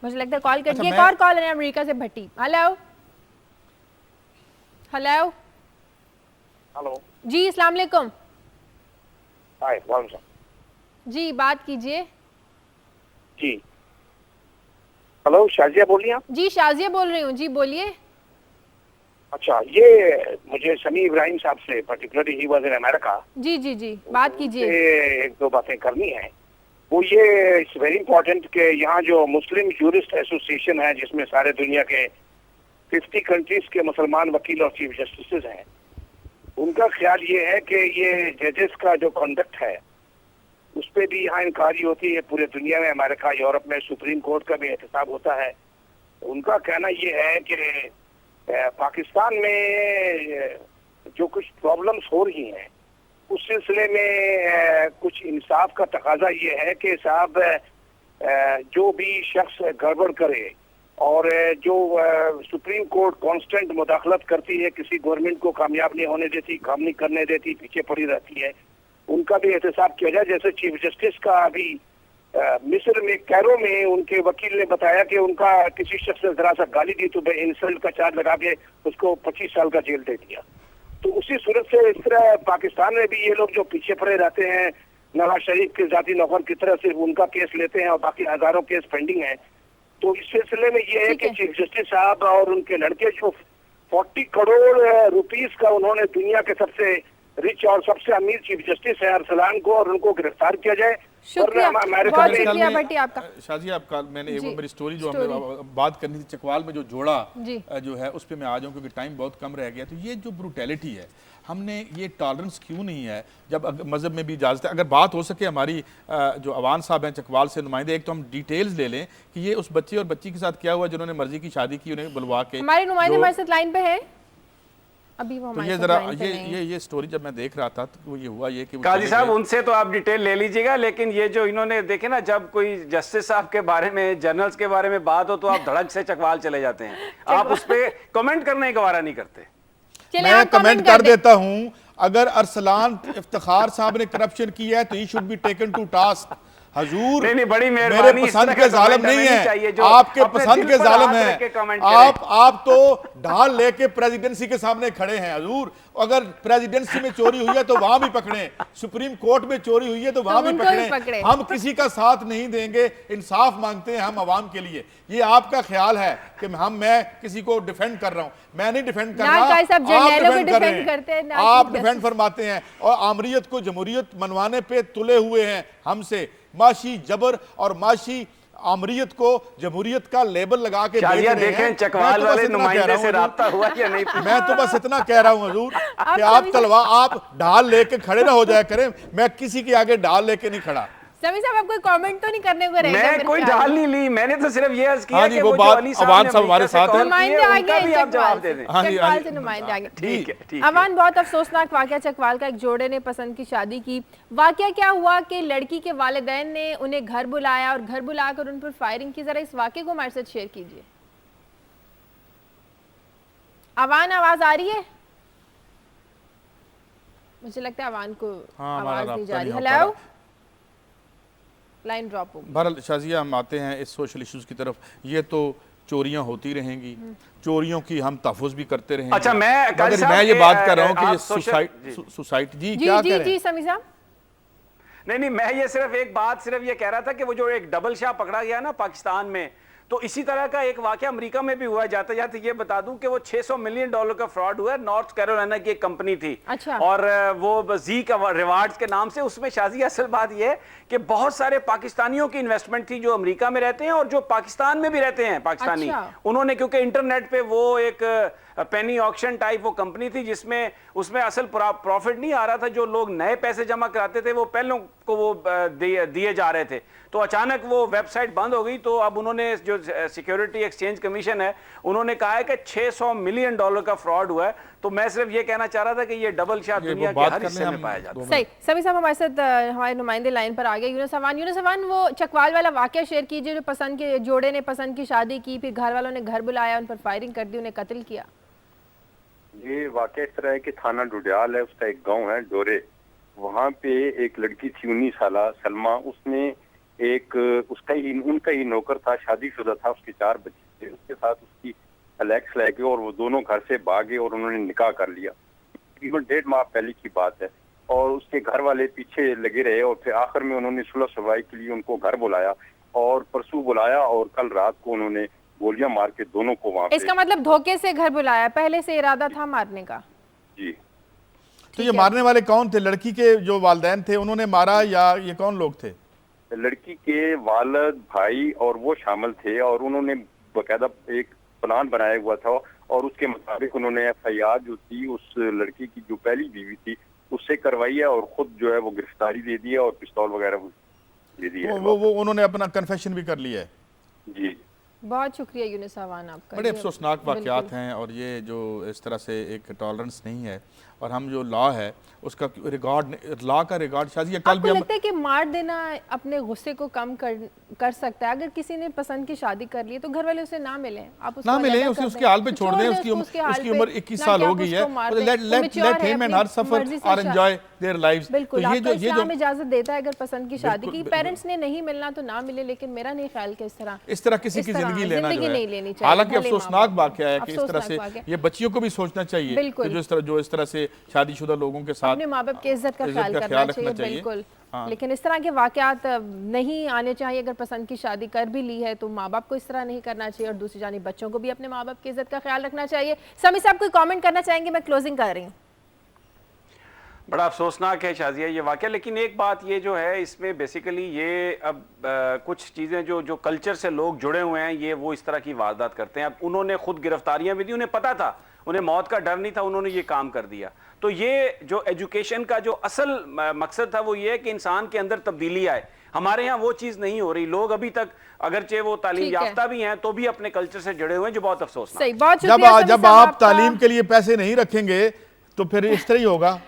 मुझे लगता है कॉल कर दिया। एक और कॉल है अमेरिका से, भट्टी। हेलो हेलो हेलो जी, अस्सलाम वालेकुम। हाय, वालेकुम जी, बात कीजिए जी। हेलो, शाजिया बोल रही हैं आप? जी, शाजिया बोल रही हूँ जी, बोलिए। अच्छा, ये मुझे समी इब्राहिम साहब से, particularly he was in America. जी जी जी, बात कीजिए। 1-2 बातें करनी है। वो ये इट्स वेरी इंपॉर्टेंट कि यहाँ जो मुस्लिम जूरिस्ट एसोसिएशन है जिसमें सारे दुनिया के 50 कंट्रीज के मुसलमान वकील और चीफ जस्टिस हैं, उनका ख्याल ये है कि ये जजेस का जो कंडक्ट है उस पर भी यहाँ इंक्वायरी होती है। पूरे दुनिया में, अमेरिका, यूरोप में सुप्रीम कोर्ट का भी एहतसाब होता है। उनका कहना ये है कि पाकिस्तान में जो कुछ प्रॉब्लम्स हो रही हैं उस सिलसिले में कुछ इंसाफ का तकाजा ये है कि साहब जो भी शख्स गड़बड़ करे और जो सुप्रीम कोर्ट कांस्टेंट मुदाखलत करती है, किसी गवर्नमेंट को कामयाब नहीं होने देती, काम नहीं करने देती, पीछे पड़ी रहती है, उनका भी एहतसाब किया जाए। जैसे चीफ जस्टिस का अभी मिस्र में कैरो में उनके वकील ने बताया कि उनका किसी शख्स ने जरा सा गाली दी तो इंसल्ट का चार्ज लगा के उसको 25 साल का जेल दे दिया। तो उसी सूरत से इस तरह पाकिस्तान में भी ये लोग जो पीछे पड़े रहते हैं, नवाज शरीफ के जाती नौकर की तरह सिर्फ उनका केस लेते हैं और बाकी हजारों केस पेंडिंग है। तो इस सिलसिले में ये है कि चीफ जस्टिस साहब और उनके लड़के जो 40 करोड़ रुपीस का उन्होंने दुनिया के सबसे रिच और सबसे अमीर चीफ जस्टिस है अरसलान को, और उनको गिरफ्तार किया जाए। शुक्रिया, बहुत शुक्रिया भट्टी आपका। शाजिया आपका मैंने वो मेरी स्टोरी जो हमने बात करनी थी चकवाल में जो जोड़ा जो है उस पर मैं आ जाऊँ क्योंकि टाइम बहुत कम रह गया। तो ये जो ब्रूटैलिटी है, हमने ये टॉलरेंस क्यों नहीं है जब मज़हब में भी इजाज़त है। अगर बात हो सके हमारी जो अवान साहब हैं चकवाल से नुमाइंदे, एक तो हम डिटेल्स ले लें कि ये उस बच्चे और बच्ची के साथ क्या हुआ जिन्होंने मर्जी की शादी की, उन्हें बुलवा के। हमारे नुमाइंदे हमारे साथ लाइन पे है अभी वो। तो ये जरा ये स्टोरी जब मैं देख रहा था तो वो ये हुआ ये कि काजी साहब उनसे तो आप डिटेल ले लीजिएगा, लेकिन ये जो इन्होंने देखे ना, जब कोई जस्टिस साहब के बारे में, जनरल्स के बारे में बात हो तो आप धड़क से चकवाल चले जाते हैं, आप उस पर कमेंट करने का गवारा नहीं करते। मैं कमेंट कर देता हूं, अगर अरसलान इफ्तिखार साहब ने करप्शन किया है तो he should be taken to task. हजूर नहीं, बड़ी मेरे पसंद के जालिम नहीं है, आपके पसंद के जालिम हैं। आप तो ढाल लेके प्रेसिडेंसी के सामने खड़े हैं। हजूर अगर प्रेसिडेंसी में चोरी हुई है तो वहां भी पकड़े, सुप्रीम कोर्ट में चोरी हुई है तो वहां भी पकड़े। हम किसी का साथ नहीं देंगे, इंसाफ मांगते हैं हम अवाम के लिए। ये आपका ख्याल है कि मैं किसी को डिफेंड कर रहा हूं, मैं नहीं डिफेंड कर रहा, आप डिफेंड फरमाते हैं और आमरीत को जमहूरियत मनवाने पे तुले हुए हैं हमसे। माशी जबर और माशी आमरीत को जमहूरियत का लेबल लगा के देखें चकवाल वाले नुमाइंदे से राब्ता हुआ या नहीं। मैं तो बस इतना कह रहा हूं हजूर कि आप तलवार आप ढाल लेके खड़े ना हो जाया करें, मैं किसी के आगे ढाल लेके नहीं खड़ा। समी साहब आप कोई कमेंट तो नहीं करने को रहेगा? मैं कोई ढाल नहीं ली, मैंने तो सिर्फ ये अर्ज किया कि वो बात अवान साहब हमारे साथ हैं, नुमाइंदे आगे भी आप जवाब दे दें। चकवाल से नुमाइंदे आगे। ठीक है। अवान, बहुत अफसोसनाक वाकया चकवाल का, एक जोड़े ने पसंद की शादी की। वाकया क्या हुआ कि लड़की के वालिदैन ने उन्हें घर बुलाया और घर बुलाकर उन पर फायरिंग की। जरा इस वाकये को हमारे साथ शेयर कीजिए। अवान, आवाज आ रही है? मुझे लगता है अवान को आवाज नहीं जा रही। हेलो, लाइन ड्रॉप हो। बहरहाल शाजिया हम आते हैं इस सोशल इश्यूज की तरफ। ये तो चोरियां होती रहेंगी, चोरियों की हम तहफ़्फ़ुज़ भी करते रहेंगे। अच्छा, मैं ये बात कर रहा हूँ कि ये सोसाइटी जी क्या कह रहे हैं? जी समी साहब, नहीं, मैं ये सिर्फ एक बात ये कह रहा था कि वो जो एक डबल शाह पकड़ा गया ना पाकिस्तान में, तो इसी तरह का एक वाकया अमेरिका में भी हुआ। जाते जाते ये बता दूं कि वो $600 मिलियन का फ्रॉड हुआ। नॉर्थ कैरोलिना की एक कंपनी थी। अच्छा। और वो जी का रिवार्ड्स के नाम से, उसमें शाजी असल बात ये है कि बहुत सारे पाकिस्तानियों की इन्वेस्टमेंट थी जो अमेरिका में रहते हैं और जो पाकिस्तान में भी रहते हैं पाकिस्तानी। अच्छा। उन्होंने, क्योंकि इंटरनेट पे वो एक पेनी ऑक्शन टाइप वो कंपनी थी जिसमें उसमें असल प्रॉफिट नहीं आ रहा था, जो लोग नए पैसे जमा कराते थे वो पहलों को वो दिए जा रहे थे। तो अचानक वो वेबसाइट बंद हो गई। तो अब उन्होंने, जो सिक्योरिटी एक्सचेंज कमीशन है, उन्होंने कहा है कि $600 मिलियन का फ्रॉड हुआ है। तो मैं सिर्फ ये कहना चाह रहा था कि ये डबल शाह दुनिया के हर हिस्से में पाया जाता है। सही। सभी साहब हमारे साथ हमारे नुमाइंदे लाइन पर आ गए। यूनुस अवान, वो चकवाल वाला वाकया शेयर कीजिए जो पसंद के जोड़े ने पसंद की शादी की, फिर घर वालों ने घर बुलाया, उन पर फायरिंग कर दी, उन्हें कत्ल किया। ये वाकया इस तरह है कि थाना डुडियाल है, उसका एक गांव है डोरे, वहाँ पे एक लड़की थी 19 साल सलमा। उसने उनका ही नौकर था, शादीशुदा था, उसके 4 बच्चे थे, उसके साथ उसकी अलेक्स लेके और वो दोनों घर से भागे और उन्होंने निकाह कर लिया। तकरीबन 1.5 माह पहले की बात है। और उसके घर वाले पीछे लगे रहे और फिर आखिर में उन्होंने सुलह सफाई के लिए उनको घर बुलाया और परसों बुलाया और कल रात को उन्होंने गोलियां मार के दोनों को वहां। इसका मतलब धोखे से घर बुलाया, पहले से इरादा था मारने का? जी। तो ये मारने वाले कौन थे? लड़की के जो वालिदैन थे उन्होंने मारा या ये कौन लोग थे? लड़की के वालिद, भाई और वो शामिल थे और उन्होंने बाकायदा एक प्लान बनाया हुआ था और उसके मुताबिक उन्होंने FIR जो थी उस लड़की की जो पहली बीवी थी उससे करवाई है और खुद जो है वो गिरफ्तारी दे दी है और पिस्तौल वगैरह दे दी है। वो उन्होंने अपना कन्फेशन भी कर लिया है। जी, बहुत शुक्रिया यूनुस अवान आपका। बड़े अफसोसनाक वाक़यात हैं और ये जो इस तरह से एक टॉलरेंस नहीं है और हम जो लॉ है उसका रिकॉर्ड, लॉ का रिकॉर्ड शाजिया कल आपको भी हम लगता है कि मार देना अपने गुस्से को कम कर सकता है? अगर किसी ने पसंद की शादी कर ली तो घर वाले उसे ना मिलें, आप उसको ना मिले, अलग उसे कर उसके दें, हाल पे छोड़ दें, उसकी उम्र 21 साल हो गई है, लेट हिम एंड हर सफर और एंजॉय देयर लाइव्स। बिल्कुल, आपका इस्लाम इजाजत देता है अगर पसंद की शादी की, पेरेंट्स ने नहीं मिलना तो ना मिले, लेकिन मेरा नहीं ख्याल कि इस तरह किसी की जिंदगी लेना जो नहीं है, लेनी चाहिए। हालांकि अफसोसनाक वाकया है कि इस तरह से ये बच्चियों को भी सोचना चाहिए कि जो इस तरह से शादीशुदा लोगों के साथ अपने माँ बाप की इज्जत का ख्याल करना चाहिए। बिल्कुल, लेकिन इस तरह के वाकयात नहीं आने चाहिए। अगर पसंद की शादी कर भी ली है तो माँ बाप को इस तरह नहीं करना चाहिए, और दूसरी जानिब बच्चों को भी अपने माँ बाप की इज्जत का ख्याल रखना चाहिए। समी साहब कोई कमेंट करना चाहेंगे? मैं क्लोजिंग कर रही हूँ। बड़ा अफसोसनाक है शाजिया ये वाकया, लेकिन एक बात ये जो है इसमें बेसिकली ये अब कुछ चीज़ें जो कल्चर से लोग जुड़े हुए हैं ये वो इस तरह की वारदात करते हैं। अब उन्होंने खुद गिरफ्तारियां भी दी, उन्हें पता था, उन्हें मौत का डर नहीं था, उन्होंने ये काम कर दिया। तो ये जो एजुकेशन का जो असल मकसद था वो ये है कि इंसान के अंदर तब्दीली आए। हमारे यहाँ वो चीज़ नहीं हो रही, लोग अभी तक अगरचे वो तालीम याफ्ता भी हैं तो भी अपने कल्चर से जुड़े हुए हैं, जो बहुत अफसोसनाक है। जब आप तालीम के लिए पैसे नहीं रखेंगे तो फिर इस तरह ही होगा।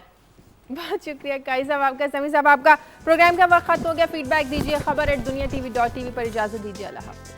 बहुत शुक्रिया काई साहब आपका, समी साहब आपका। प्रोग्राम का वक्त खत्म हो गया, फीडबैक दीजिए। खबर@duniatv.tv पर इजाजत दीजिए। अल्लाह हाफ़िज़।